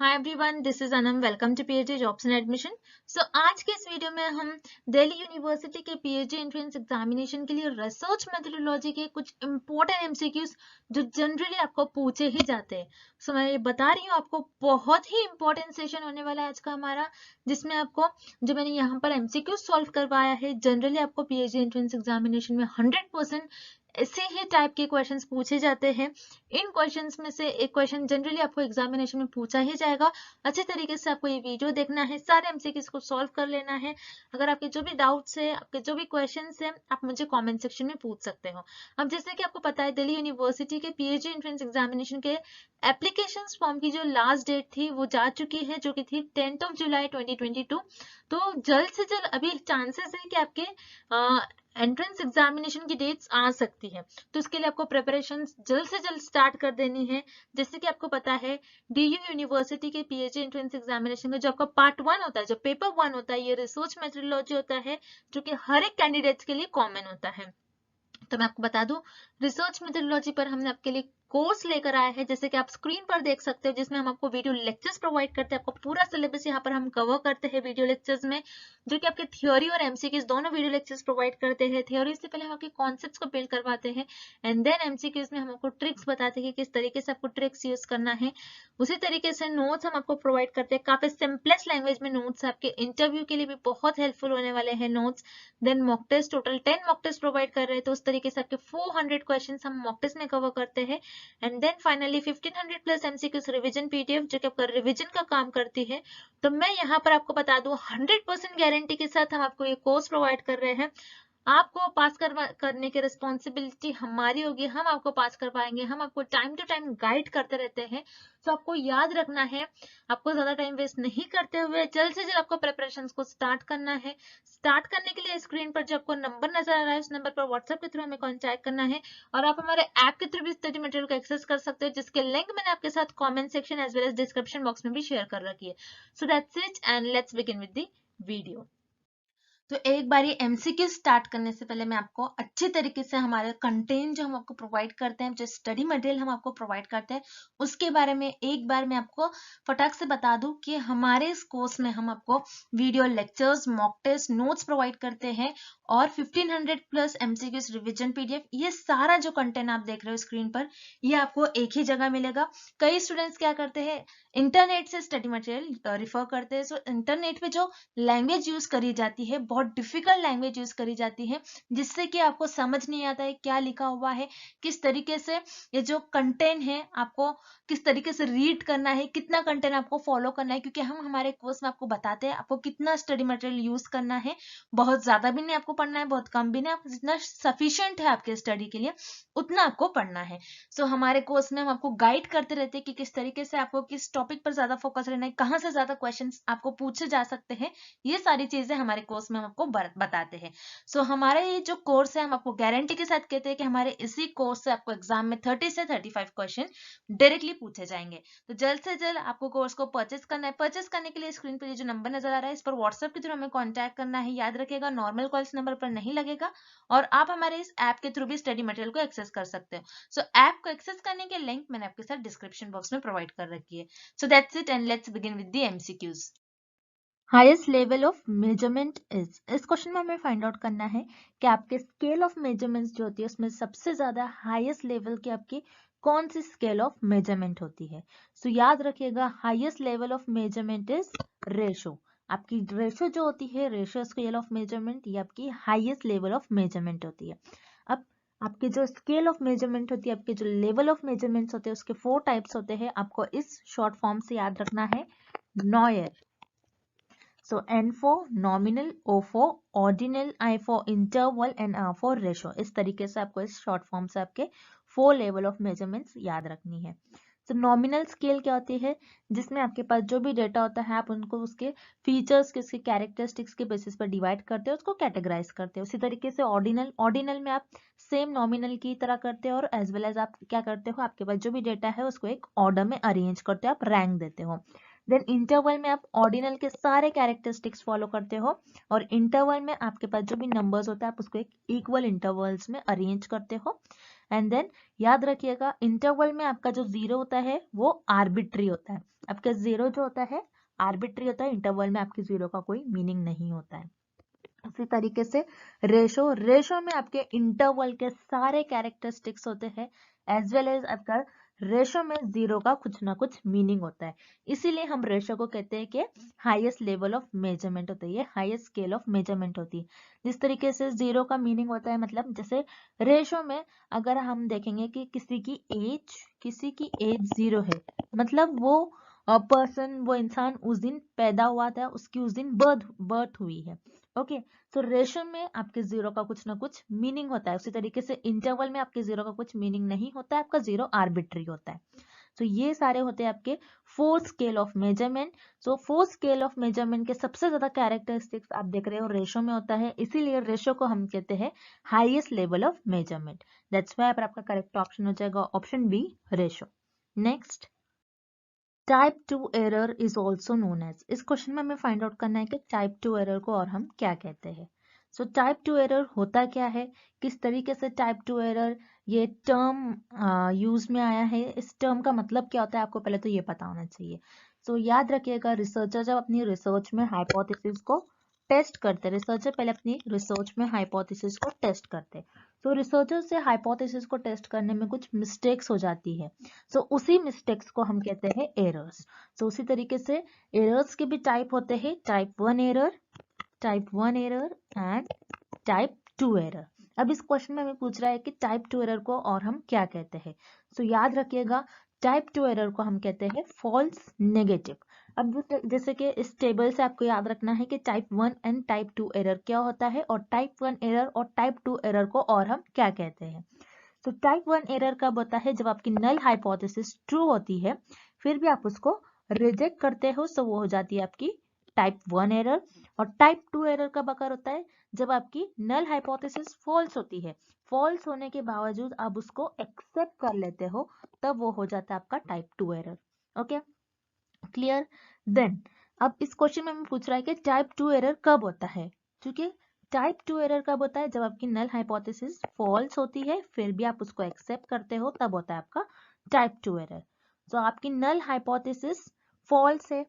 Hi everyone, this is Anam. Welcome to PhD jobs and admission. आज के इस video में हम दिल्ली यूनिवर्सिटी के पीएचडी एंट्रेंस एग्जामिनेशन के लिए रिसर्च मेथोडोलॉजी के कुछ इंपॉर्टेंट एमसीक्यूज जो जनरली आपको पूछे ही जाते हैं। मैं ये बता रही हूँ, आपको बहुत ही इंपॉर्टेंट सेशन होने वाला है आज का हमारा, जिसमें आपको जो मैंने यहाँ पर एमसीक्यूज सॉल्व करवाया है, जनरली आपको पीएचडी एंट्रेंस एग्जामिनेशन में 100% ऐसे ही टाइप के क्वेश्चंस पूछे जाते हैं। इन क्वेश्चंस में से एक क्वेश्चन जनरली आपको एग्जामिनेशन में पूछा ही जाएगा। अच्छे तरीके से आपको ये वीडियो देखना है, सारे एमसीक्यूज को सॉल्व कर लेना है। अगर आपके जो भी डाउट्स है, आपके जो भी क्वेश्चंस है, आप मुझे कमेंट सेक्शन में पूछ सकते हो। अब जैसे कि आपको पता है, दिल्ली यूनिवर्सिटी के पीएचडी एंट्रेंस एग्जामिनेशन के एप्लीकेशन फॉर्म की जो लास्ट डेट थी वो जा चुकी है, जो कि थी 10 जुलाई 2022। तो जल्द से जल्द अभी चांसेस है कि आपके एंट्रेंस एग्जामिनेशन की डेट्स आ सकती है। तो इसके लिए आपको प्रिपरेशन जल्द से जल्द स्टार्ट कर देनी है। जैसे कि आपको पता है, डीयू यूनिवर्सिटी के पीएचडी एंट्रेंस एग्जामिनेशन में जो आपका पार्ट 1 होता है, जो पेपर 1 होता है, ये रिसर्च मेथोडोलॉजी होता है, जो कि हर एक कैंडिडेट्स के लिए कॉमन होता है। तो मैं आपको बता दूं, रिसर्च मेथोडोलॉजी पर हमने आपके लिए कोर्स लेकर आया है, जैसे कि आप स्क्रीन पर देख सकते हो, जिसमें हम आपको वीडियो लेक्चर्स प्रोवाइड करते हैं। आपको पूरा सिलेबस यहाँ पर हम कवर करते हैं वीडियो लेक्चर्स में, जो कि आपके थ्योरी और एमसीक्यूज दोनों वीडियो लेक्चर्स प्रोवाइड करते हैं। थ्योरी से पहले हम आपके कॉन्सेप्ट्स को बिल्ड करवाते हैं, एंड देन एमसीक्यूज में हम आपको ट्रिक्स बताते हैं कि किस तरीके से आपको ट्रिक्स यूज करना है। उसी तरीके से नोट्स हम आपको प्रोवाइड करते हैं, काफी सिंपलेस्ट लैंग्वेज में नोट्स आपके इंटरव्यू के लिए भी बहुत हेल्पफुल होने वाले हैं notes. Then mock test, total 10 mock test provide कर रहे हैं, तो उस तरीके से आपके 400 क्वेश्चंस हम मॉक टेस्ट में कवर करते हैं। And then finally 1500 plus MCQs revision PDF, जो कि आपका रिवीजन का काम करती है। तो मैं यहाँ पर आपको बता दूं, 100% गारंटी के साथ हम आपको ये कोर्स प्रोवाइड कर रहे हैं। आपको पास करने की रिस्पॉन्सिबिलिटी हमारी होगी, हम आपको पास करवाएंगे, हम आपको टाइम टू टाइम गाइड करते रहते हैं। तो आपको याद रखना है, आपको ज्यादा टाइम वेस्ट नहीं करते हुए जल्द से जल्द आपको प्रिपरेशंस को स्टार्ट करना है। स्टार्ट करने के लिए स्क्रीन पर जो आपको नंबर नजर आ रहा है, उस नंबर पर व्हाट्सएप के थ्रू हमें कॉन्टैक्ट करना है, और आप हमारे ऐप के थ्रू भी स्टडी मटेरियल को एक्सेस कर सकते हो, जिसके लिंक मैंने आपके साथ comment section as well as description box में भी शेयर कर रखी है। So that's it, and let's begin with the video. तो एक बार ये एमसीक्यू स्टार्ट करने से पहले मैं आपको अच्छे तरीके से हमारे कंटेंट जो हम आपको प्रोवाइड करते हैं, जो स्टडी मटेरियल हम आपको प्रोवाइड करते हैं, उसके बारे में एक बार मैं आपको फटाक से बता दूं कि हमारे इस कोर्स में हम आपको video lectures, mock test, notes provide करते हैं, और 1500 प्लस एमसीक्यूज रिविजन पीडीएफ। ये सारा जो कंटेंट आप देख रहे हो स्क्रीन पर, ये आपको एक ही जगह मिलेगा। कई स्टूडेंट्स क्या करते हैं, इंटरनेट से स्टडी मटेरियल रिफर करते हैं। सो इंटरनेट पे जो लैंग्वेज यूज करी जाती है, बहुत डिफिकल्ट लैंग्वेज यूज करी जाती है, जिससे कि आपको समझ नहीं आता है क्या लिखा हुआ है, किस तरीके से ये जो कंटेंट है आपको किस तरीके से रीड करना है, कितना कंटेंट आपको फॉलो करना है। क्योंकि हम हमारे कोर्स में आपको बताते हैं आपको कितना स्टडी मटेरियल यूज करना है। बहुत ज्यादा भी नहीं आपको पढ़ना है, बहुत कम भी नहीं, आप जितना सफिशिएंट है आपके स्टडी के लिए उतना आपको पढ़ना है। सो हमारे कोर्स में हम आपको गाइड करते रहते हैं कि किस तरीके से आपको किस टॉपिक पर ज्यादा फोकस रहना है, कहाँ से ज्यादा क्वेश्चंस आपको पूछे जा सकते हैं। ये सारी चीजें हमारे कोर्स में हम आपको बताते हैं। सो हमारे ये जो कोर्स है, हम आपको गारंटी के साथ कहते हैं कि हमारे इसी कोर्स से आपको एग्जाम में 30 से 35 क्वेश्चन डायरेक्टली पूछे जाएंगे। तो जल्द से जल्द आपको कोर्स को परचेस करना है। परचेस करने के लिए स्क्रीन पर ये जो नंबर नजर आ रहा है, इस पर व्हाट्सएप के थ्रू हमें कॉन्टैक्ट करना है। याद रखिएगा, नॉर्मल कॉल इस नंबर पर नहीं लगेगा, और आप हमारे इस ऐप के थ्रू भी स्टडी मटेरियल को एक्सेस कर सकते हो। सो ऐप को एक्सेस करने के लिंक मैंने आपके साथ डिस्क्रिप्शन बॉक्स में प्रोवाइड कर रखी है। So that's it, and let's begin with the MCQs. Highest level of measurement is, इस क्वेश्चन में हमें फाइंड आउट करना है कि आपके स्केल ऑफ मेजरमेंट्स जो होती है, उसमें सबसे ज्यादा हाईएस्ट लेवल की आपकी कौन सी स्केल ऑफ मेजरमेंट होती है। सो याद रखिएगा, highest level of measurement is ratio. आपकी रेशो जो होती है, रेशो स्केल ऑफ मेजरमेंट, ये आपकी हाईएस्ट लेवल ऑफ मेजरमेंट होती है। अब आपके जो स्केल ऑफ मेजरमेंट होती है, आपके जो लेवल ऑफ मेजरमेंट्स होते हैं, उसके 4 टाइप्स होते हैं। आपको इस शॉर्ट फॉर्म से याद रखना है, noir. So N for nominal, O for ordinal, I for interval and R for ratio। इस तरीके से आपको इस शॉर्ट फॉर्म से आपके 4 लेवल ऑफ मेजरमेंट्स याद रखनी है। तो नॉमिनल स्केल क्या होती है, जिसमें आपके पास जो भी डेटा होता है, आप उनको उसके फीचर्स के, उसके कैरेक्टरिस्टिक्स के बेसिस पर डिवाइड करते हो, उसको कैटेगराइज करते हो। उसी तरीके से ऑर्डिनल, ऑर्डिनल में आप सेम नॉमिनल की तरह करते हो, और एज वेल एज आप क्या करते हो, आपके पास जो भी डेटा है उसको एक ऑर्डर में अरेंज करते हो, आप रैंक देते हो। देन इंटरवल में आप ऑर्डिनल के सारे कैरेक्टरिस्टिक्स फॉलो करते हो, और इंटरवल में आपके पास जो भी नंबर्स होता है, आप उसको एक इक्वल इंटरवल्स में अरेंज करते हो। एंड देन याद रखिएगा इंटरवल में आपका जो 0 होता है वो आर्बिट्री होता है। आपका 0 जो होता है आर्बिट्री होता है, इंटरवल में आपकी 0 का कोई मीनिंग नहीं होता है। उसी तरीके से रेशो में आपके इंटरवल के सारे कैरेक्टरिस्टिक्स होते हैं, एज वेल एज आपका रेशो में 0 का कुछ ना कुछ मीनिंग होता है। इसीलिए हम रेशो को कहते हैं कि हाईएस्ट लेवल ऑफ मेजरमेंट होता है, ये हाईएस्ट स्केल ऑफ मेजरमेंट होती है। जिस तरीके से 0 का मीनिंग होता है, मतलब जैसे रेशो में अगर हम देखेंगे कि किसी की एज 0 है, मतलब वो पर्सन, वो इंसान उस दिन पैदा हुआ था, उसकी उस दिन बर्थ हुई है। ओके, तो रेशो में आपके 0 का कुछ ना कुछ मीनिंग होता है। उसी तरीके से इंटरवल में आपके 0 का कुछ मीनिंग नहीं होता है, आपका 0 आर्बिट्री होता है। तो ये सारे होते हैं आपके 4 scale of measurement. So 4 scale of measurement के सबसे ज्यादा कैरेक्टरिस्टिक्स आप देख रहे हो रेशो में होता है, इसीलिए रेशो को हम कहते हैं highest level of measurement. That's why आपका करेक्ट ऑप्शन हो जाएगा option B, ratio. Next, type 2 error is also known as. इस क्वेश्चन में हमें फाइंड आउट करना है कि टाइप 2 एरर को और हम क्या कहते हैं। सो टाइप 2 एरर होता क्या है, किस तरीके से टाइप 2 एरर ये टर्म यूज में आया है, इस टर्म का मतलब क्या होता है आपको पहले तो ये पता होना चाहिए। सो याद रखिएगा, रिसर्चर जब अपनी रिसर्च में हाइपोथेसिस को टेस्ट करते, रिसर्चर पहले अपनी रिसर्च में हाइपोथेसिस को टेस्ट करते, तो रिसर्चर से हाइपोथेसिस को टेस्ट करने में कुछ मिस्टेक्स हो जाती है। सो उसी मिस्टेक्स को हम कहते हैं एरर्स। सो उसी तरीके से एरर्स के भी टाइप होते हैं, type 1 error and type 2 error. अब इस क्वेश्चन में हमें पूछ रहा है कि टाइप 2 एरर को और हम क्या कहते हैं। सो याद रखिएगा, टाइप 2 एरर को हम कहते हैं फॉल्स नेगेटिव। अब जैसे कि इस टेबल से आपको याद रखना है कि टाइप 1 एंड टाइप 2 एरर क्या होता है, और टाइप 1 एरर और टाइप 2 एरर को और हम क्या कहते हैं। तो टाइप 1 एरर कब होता है, जब आपकी नल हाइपोथेसिस ट्रू होती है फिर भी आप उसको रिजेक्ट करते हो, सो वो हो जाती है आपकी टाइप 1 एरर। और टाइप 2 एरर कब अकर होता है, जब आपकी नल हाइपोथेसिस फॉल्स होती है, फॉल्स होने के बावजूद आप उसको एक्सेप्ट कर लेते हो, तब वो हो जाता है आपका type 2 error. Okay, clear. Then अब इस क्वेश्चन में हमें पूछ रहा है कि टाइप 2 एरर कब होता है, क्योंकि टाइप 2 एरर कब होता है, जब आपकी नल हाइपोथेसिस फॉल्स होती है फिर भी आप उसको एक्सेप्ट करते हो, तब होता है आपका टाइप 2 एरर। तो आपकी नल हाइपोथेसिस फॉल्स है,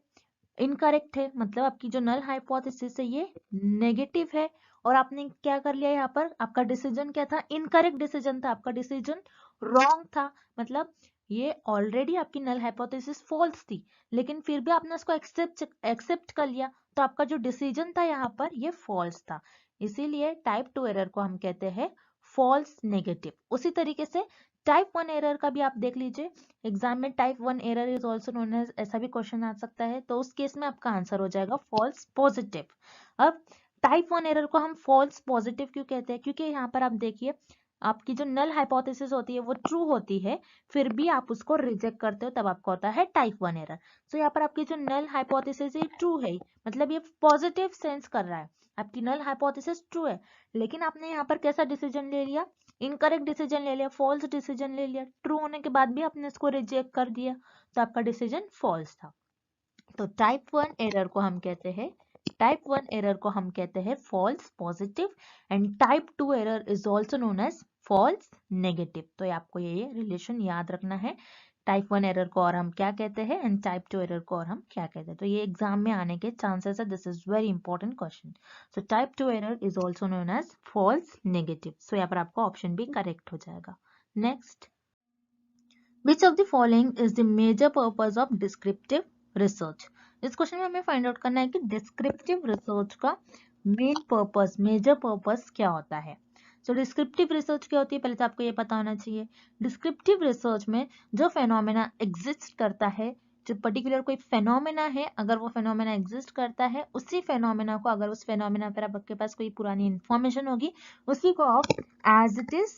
इनकरेक्ट है, मतलब आपकी जो नल हाइपोथेसिस है ये नेगेटिव है, और आपने क्या कर लिया यहाँ पर, आपका डिसीजन क्या था, इनकरेक्ट डिसीजन था, आपका डिसीजन रॉन्ग था। मतलब ये ऑलरेडी आपकी नल हाइपोथेसिस फॉल्स थी, लेकिन फिर भी आपने उसको एक्सेप्ट कर लिया, तो आपका जो डिसीजन था यहाँ पर ये फॉल्स था। इसीलिए टाइप 2 एरर को हम कहते हैं फॉल्स नेगेटिव। उसी तरीके से टाइप 1 एरर का भी आप देख लीजिए, एग्जाम में type 1 error is also known as, ऐसा भी क्वेश्चन आ सकता है, तो उस केस में आपका आंसर हो जाएगा फॉल्स पॉजिटिव। अब टाइप 1 एरर को हम फॉल्स पॉजिटिव क्यों कहते हैं, क्योंकि यहाँ पर आप देखिए आपकी जो नल हाइपोथेसिस होती है वो ट्रू होती है, फिर भी आप उसको रिजेक्ट करते हो, तब आपका होता है टाइप 1 एरर। सो यहाँ पर आपकी जो नल हाइपोथेसिस है ट्रू है, मतलब ये पॉजिटिव सेंस कर रहा है, आपकी नल हाइपोथेसिस ट्रू है, लेकिन आपने यहाँ पर कैसा डिसीजन ले लिया, इनकरेक्ट डिसीजन ले लिया, फॉल्स डिसीजन ले लिया, ट्रू होने के बाद भी आपने इसको रिजेक्ट कर दिया, तो आपका डिसीजन फॉल्स था। तो टाइप 1 एरर को हम कहते हैं, टाइप 1 एरर को हम कहते हैं false positive, and type 2 error is also known as false negative. तो आपको ये रिलेशन याद रखना है, टाइप 1 एरर को और हम क्या कहते हैं एंड टाइप 2 एरर को और हम क्या कहते हैं, तो ये एग्जाम में आने के चांसेस है, this is very important question. So type 2 error is also known as false negative. So यहाँ पर आपका ऑप्शन भी करेक्ट हो जाएगा। Next, Which of the following is the major purpose of descriptive research? इस क्वेश्चन में हमें फाइंड आउट करना है कि डिस्क्रिप्टिव रिसर्च का मेन पर्पस, मेजर पर्पस क्या होता है। सो डिस्क्रिप्टिव रिसर्च क्या होती है, पहले तो आपको ये पता होना चाहिए। डिस्क्रिप्टिव रिसर्च में जो फेनोमेना एग्जिस्ट करता है, जो पर्टिकुलर कोई फेनोमेना है, अगर वो फेनोमेना एग्जिस्ट करता है, उसी फेनोमेना को, अगर उस फेनोमेना पर आपके पास कोई पुरानी इंफॉर्मेशन होगी, उसी को आप एज इट इज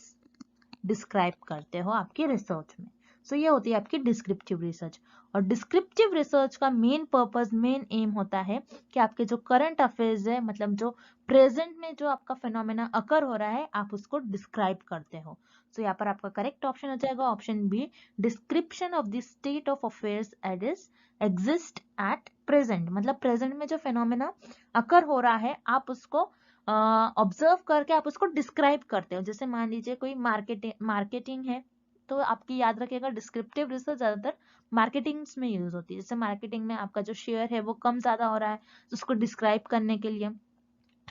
डिस्क्राइब करते हो आपकी रिसर्च में। सो ये होती है आपकी डिस्क्रिप्टिव रिसर्च। और डिस्क्रिप्टिव रिसर्च का मेन पर्पस, मेन एम होता है कि आपके जो करंट अफेयर्स है, मतलब जो प्रेजेंट में जो आपका फिनोमेना अकर हो रहा है, आप उसको डिस्क्राइब करते हो। सो यहाँ पर आपका करेक्ट ऑप्शन हो जाएगा option B, description of the state of affairs at is exist at present. मतलब प्रेजेंट में जो फिनोमेना अकर हो रहा है, आप उसको ऑब्जर्व करके आप उसको डिस्क्राइब करते हो। जैसे मान लीजिए कोई मार्केटिंग है, तो आपकी याद रखिएगा डिस्क्रिप्टिव रिसर्च ज्यादातर मार्केटिंग में यूज होती है। जैसे मार्केटिंग में आपका जो शेयर है वो कम ज्यादा हो रहा है, तो उसको डिस्क्राइब करने के लिए,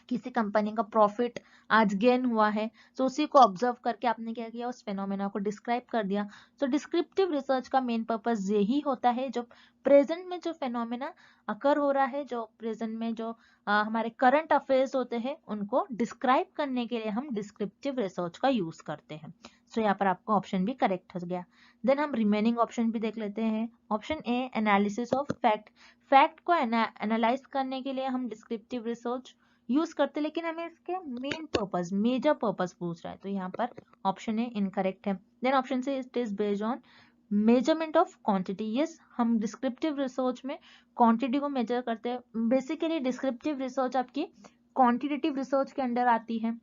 किसी कंपनी का प्रॉफिट आज गेन हुआ है, तो उसी को ऑब्जर्व करके आपने क्या किया, उस फेनोमेना को डिस्क्राइब कर दिया। तो डिस्क्रिप्टिव रिसर्च का मेन पर्पस यही होता है, जो प्रेजेंट में जो फेनोमेना अकर हो रहा है, जो प्रेजेंट में जो हमारे करंट अफेयर्स होते हैं, उनको डिस्क्राइब करने के लिए हम डिस्क्रिप्टिव रिसर्च का यूज करते हैं। सो यहाँ पर आपका ऑप्शन भी करेक्ट हो गया। देन हम रिमेनिंग ऑप्शन भी देख लेते हैं। Option A, analysis of fact. Fact को एनालाइज करने के लिए हम डिस्क्रिप्टिव रिसर्च यूज करते, लेकिन हमें इसके मेन पर्पस, मेजर पर्पस पूछ रहा है, तो यहाँ पर ऑप्शन ए इनकरेक्ट है। Then option C, it is based on measurement of quantity. Yes, हम डिस्क्रिप्टिव रिसर्च में क्वांटिटी को मेजर करते हैं। बेसिकली डिस्क्रिप्टिव रिसर्च आपकी क्वांटिटेटिव रिसर्च के अंडर आती है।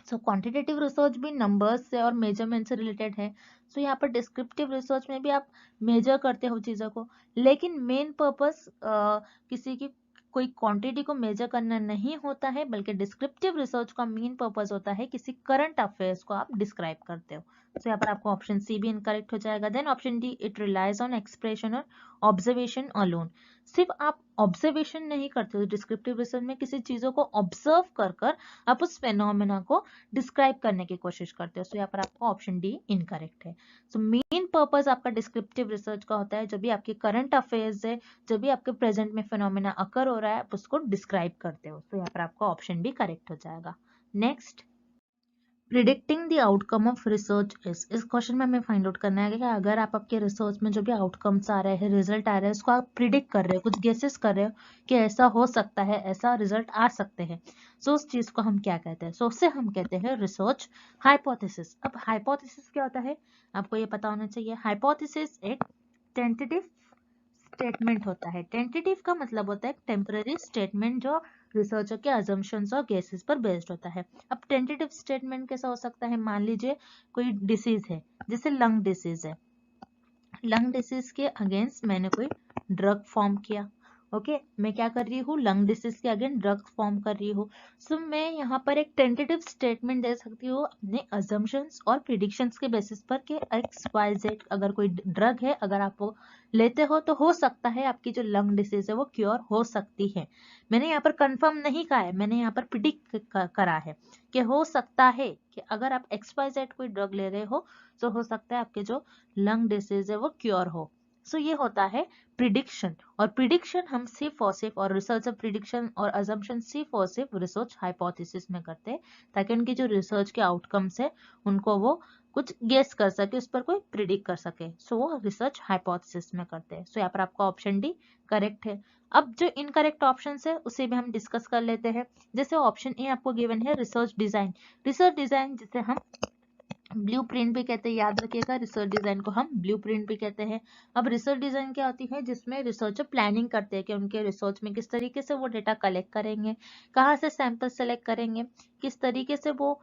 सो क्वांटिटेटिव रिसर्च भी नंबर्स से और मेजरमेंट से रिलेटेड है। सो यहाँ पर डिस्क्रिप्टिव रिसर्च में भी आप मेजर करते हो चीजों को, लेकिन मेन पर्पस किसी की कोई क्वांटिटी को मेजर करना नहीं होता है, बल्कि डिस्क्रिप्टिव रिसर्च का मेन पर्पस होता है किसी करंट अफेयर्स को आप डिस्क्राइब करते हो। तो यहाँ पर आपको ऑप्शन सी भी इनकरेक्ट हो जाएगा। Then option D, it relies on expression और ऑब्जर्वेशन अलोन। सिर्फ आप ऑब्जर्वेशन नहीं करते हो डिस्क्रिप्टिव रिसर्च में, किसी चीजों को ऑब्जर्व कर कर आप उस फेनोमेना को डिस्क्राइब करने की कोशिश करते हो। सो यहाँ पर आपका ऑप्शन डी इनकरेक्ट है। सो मेन पर्पस आपका डिस्क्रिप्टिव रिसर्च का होता है, जब भी आपके करंट अफेयर्स है, जब भी आपके प्रेजेंट में फिनोमेना अकर हो रहा है, आप उसको डिस्क्राइब करते हो। तो यहाँ पर आपका ऑप्शन भी करेक्ट हो जाएगा। Next, predicting the outcome of research is. इस क्वेश्चन में हमें फाइंड आउट करना है कि अगर आप आपके रिसर्च में जो भी आउटकम्स आ रहे हैं, रिजल्ट आ रहे हैं, उसको आप प्रिडिक्ट कर रहे हो, कुछ गेसेस कर रहे हो कि ऐसा हो सकता है, ऐसा रिजल्ट आ सकते हैं, सो उस चीज को हम क्या कहते हैं? सो उससे हम कहते हैं रिसर्च हाइपोथेसिस। अब हाइपोथेसिस क्या होता है, आपको ये पता होना चाहिए। हाइपोथेसिस एक टेंटेटिव स्टेटमेंट होता है। टेंटेटिव का मतलब होता है टेम्पररी स्टेटमेंट, जो रिसर्चर के अजम्पशंस और गेसेस पर बेस्ड होता है। अब टेंटेटिव स्टेटमेंट कैसा हो सकता है? मान लीजिए कोई डिसीज है, जैसे लंग डिसीज है। लंग डिसीज के अगेंस्ट मैंने कोई ड्रग फॉर्म किया। ओके, मैं क्या कर रही हूँ? लंग डिसीज के अगेंस्ट ड्रग फॉर्म कर रही हूँ। सो मैं यहाँ पर एक टेंटेटिव स्टेटमेंट दे सकती हूँ अपने अजम्पशंस और प्रिडिक्शंस के बेसिस पर कि XYZ अगर कोई ड्रग है, अगर आप वो लेते हो तो हो सकता है आपकी जो लंग डिसीज है वो क्योर हो सकती है। मैंने यहाँ पर कंफर्म नहीं कहा है, मैंने यहाँ पर प्रिडिक्ट करा है कि हो सकता है कि अगर आप XYZ कोई ड्रग ले रहे हो तो हो सकता है आपके जो लंग डिसीज है वो क्योर हो। सो ये होता है प्रिडिक्शन, और प्रिडिक्शन हम सिर्फ और सिर्फ, और रिसर्च ऑफ प्रिडिक्शन और अजम्पशन सिर्फ और सिर्फ रिसर्च हाइपोथेसिस में करते हैं, ताकि उनकी जो रिसर्च के आउटकम्स है उनको वो कुछ गेस कर सके, उस पर कोई प्रिडिक्ट कर सके। सो वो रिसर्च हाइपोथेसिस में करते हैं। सो यहाँ पर आपका ऑप्शन डी करेक्ट है। अब जो इनकरेक्ट ऑप्शन है उसे भी हम डिस्कस कर लेते हैं। जैसे ऑप्शन ए आपको गिवन है रिसर्च डिजाइन। रिसर्च डिजाइन जिसे हम ब्लूप्रिंट भी कहते हैं, याद रखिएगा, रिसर्च डिजाइन को हम ब्लूप्रिंट भी कहते हैं। अब रिसर्च डिजाइन क्या होती है? जिसमें रिसर्चर प्लानिंग करते हैं कि उनके रिसर्च में किस तरीके से वो डेटा कलेक्ट करेंगे, कहाँ से सैंपल सेलेक्ट करेंगे, किस तरीके से वो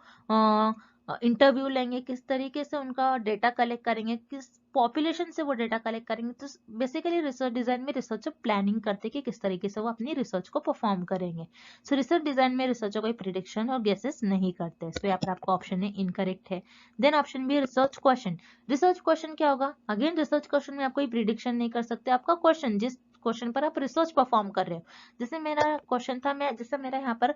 इंटरव्यू लेंगे, किस तरीके से उनका डेटा कलेक्ट करेंगे, किस पॉपुलेशन से वो डेटा कलेक्ट करेंगे। तो बेसिकली रिसर्च डिजाइन में रिसर्चर प्लानिंग करते हैं कि किस तरीके से वो अपनी रिसर्च को परफॉर्म करेंगे। सो रिसर्च डिजाइन में रिसर्चर कोई प्रिडिक्शन और गेसेस नहीं करते। सो यहाँ पर आपका ऑप्शन है इनकरेक्ट है। Then option B research question. Research question क्या होगा? अगेन रिसर्च क्वेश्चन में आप कोई प्रिडिक्शन नहीं कर सकते। आपका क्वेश्चन, जिस क्वेश्चन पर आप रिसर्च परफॉर्म कर रहे हो, जैसे मेरा क्वेश्चन था, मैं जैसे मेरा यहाँ पर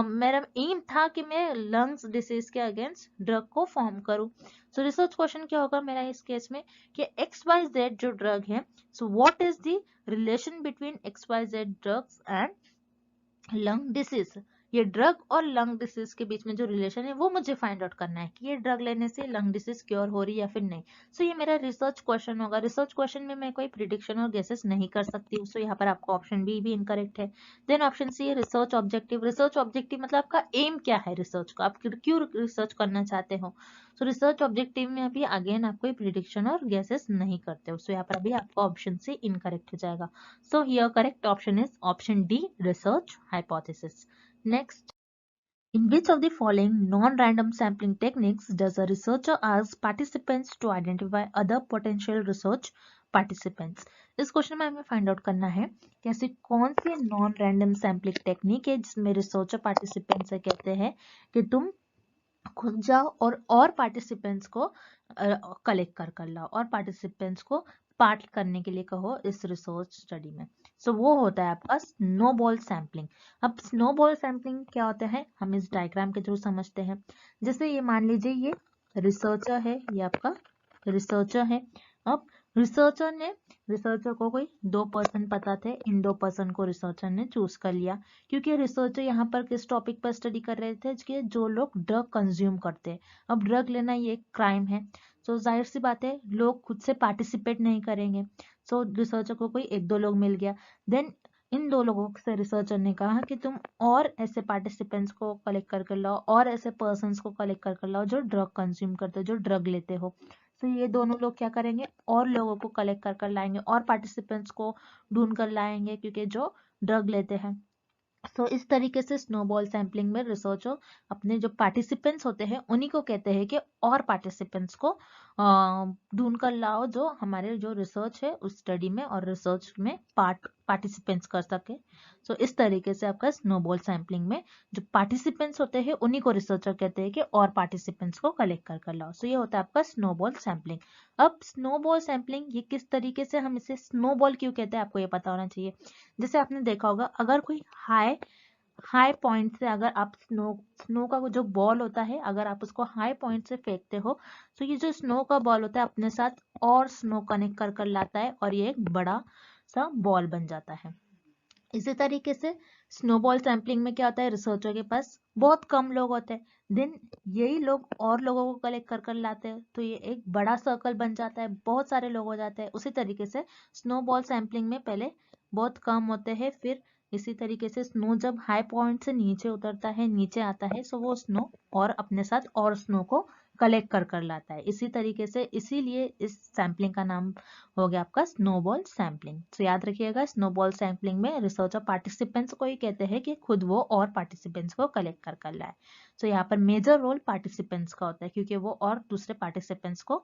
मेरा एम था कि मैं लंग्स डिसीज के अगेंस्ट ड्रग को फॉर्म करूं। सो रिसर्च क्वेश्चन क्या होगा मेरा इस केस में कि XYZ जो ड्रग है, so what is the relation between XYZ drugs and lung disease. ये ड्रग और लंग डिसीज के बीच में जो रिलेशन है वो मुझे फाइंड आउट करना है कि ये ड्रग लेने से लंग डिसीज क्योर हो रही है या फिर नहीं। सो ये मेरा रिसर्च क्वेश्चन होगा। रिसर्च क्वेश्चन में मैं कोई प्रिडिक्शन और गेसेस नहीं कर सकती हूँ। सो यहाँ पर आपका ऑप्शन बी भी इनकरेक्ट है। Then option C research objective. Research objective मतलब आपका एम क्या है रिसर्च का, आप क्यों रिसर्च करना चाहते हो। सो रिसर्च ऑब्जेक्टिव में अभी अगेन आप कोई प्रिडिक्शन और गेसेस नहीं करते हो। सो यहाँ पर अभी आपका ऑप्शन सी इनकरेक्ट हो जाएगा। So here correct option is option D, research hypothesis. Next, in which of the following non-random sampling techniques does a researcher ask participants to identify other potential research participants. इस question में हमें find out करना है कि ऐसी कौन सी non random sampling technique है जिसमें रिसर्चर पार्टिसिपेंट्स से कहते हैं कि तुम खुद जाओ और पार्टिसिपेंट्स को कलेक्ट कर लाओ और पार्टिसिपेंट्स को पार्ट करने के लिए कहो इस रिसर्च स्टडी में। सो वो होता है आपका स्नोबॉल सैम्पलिंग। अब स्नोबॉल सैम्पलिंग क्या होता है हम इस डायग्राम के थ्रू समझते हैं। जैसे ये मान लीजिए ये रिसर्चर है, ये आपका रिसर्चर है। अब रिसर्चर को कोई 2 पर्सन पता थे, इन 2 पर्सन को रिसर्चर ने चूज कर लिया क्योंकि रिसर्चर यहाँ पर किस टॉपिक पर स्टडी कर रहे थे कि जो लोग ड्रग कंज्यूम करते हैं। अब ड्रग लेना ये एक क्राइम है, तो जाहिर सी बात है लोग खुद से पार्टिसिपेट नहीं करेंगे। सो रिसर्चर को कोई 1-2 लोग मिल गया। देन इन 2 लोगों से रिसर्चर ने कहा कि तुम और ऐसे पार्टिसिपेंट्स को कलेक्ट कर लाओ और ऐसे पर्सन्स को कलेक्ट कर लाओ जो ड्रग कंज्यूम करते हो, जो ड्रग लेते हो। तो ये दोनों लोग क्या करेंगे और लोगों को कलेक्ट कर लाएंगे और पार्टिसिपेंट्स को ढूंढ कर लाएंगे क्योंकि जो ड्रग लेते हैं। तो इस तरीके से स्नोबॉल सैम्पलिंग में रिसर्चर अपने जो पार्टिसिपेंट्स होते हैं उन्हीं को कहते हैं कि और पार्टिसिपेंट्स को ढूंढ कर लाओ जो हमारे जो रिसर्च है उस स्टडी में और रिसर्च में पार्टिसिपेंट्स कर सके। सो इस तरीके से आपका स्नोबॉल सैम्पलिंग में जो पार्टिसिपेंट्स होते हैं उन्हीं को रिसर्चर कहते हैं कि और पार्टिसिपेंट्स को कलेक्ट कर लाओ। सो ये होता है आपका स्नोबॉल सैम्पलिंग। अब स्नोबॉल सैम्पलिंग ये किस तरीके से, हम इसे स्नोबॉल क्यों कहते हैं आपको ये पता होना चाहिए। जैसे आपने देखा होगा अगर कोई हाई पॉइंट से अगर आप स्नो का जो बॉल होता है अगर आप उसको हाई पॉइंट से फेंकते हो तो ये जो स्नो का बॉल होता है अपने साथ और स्नो कनेक्ट कर लाता है और ये एक बड़ा सा बॉल बन जाता है। इसी तरीके से स्नोबॉल सैम्पलिंग में क्या होता है रिसर्चर के पास बहुत कम लोग होते हैं, देन यही लोग और लोगों को कलेक्ट कर लाते हैं तो ये एक बड़ा सर्कल बन जाता है, बहुत सारे लोग हो जाते हैं। उसी तरीके से स्नोबॉल सैम्पलिंग में पहले बहुत कम होते हैं, फिर इसी तरीके से स्नो जब हाई पॉइंट से नीचे उतरता है, नीचे आता है, सो वो स्नो और अपने साथ और स्नो को कलेक्ट कर लाता है। इसी तरीके से इसीलिए इस सैम्पलिंग का नाम हो गया आपका स्नोबॉल सैम्पलिंग। तो याद रखिएगा स्नोबॉल सैम्पलिंग में रिसर्चर पार्टिसिपेंट्स को ही कहते हैं कि खुद वो और पार्टिसिपेंट्स को कलेक्ट कर लाए। तो यहाँ पर मेजर रोल पार्टिसिपेंट्स का होता है क्योंकि वो और दूसरे पार्टिसिपेंट्स को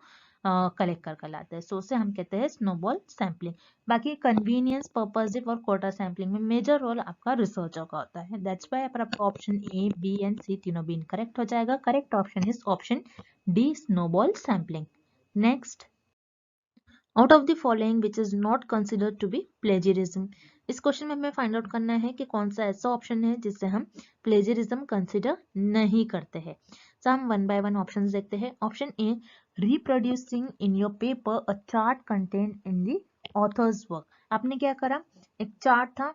कलेक्ट कर लाते हैं। सो उसे हम कहते हैं स्नोबॉल सैम्पलिंग। बाकी कन्वीनियंस, पर्पसिव और कोटा सैम्पलिंग में मेजर रोल आपका रिसर्चर का होता है। दैट्स व्हाई आपका option A, B and C तीनों भी इनकरेक्ट हो जाएगा। Correct option is option D, snowball sampling. Next, out of the following which is not considered to be plagiarism. इस क्वेश्चन में हमें फाइंड आउट करना है कि कौन सा ऐसा ऑप्शन है जिससे हम प्लेजरिज्म कंसिडर नहीं करते हैं। तो हम 1 by 1 ऑप्शंस देखते हैं। Option A, reproducing in your paper a chart content in the author's work. आपने क्या करा, एक चार्ट था,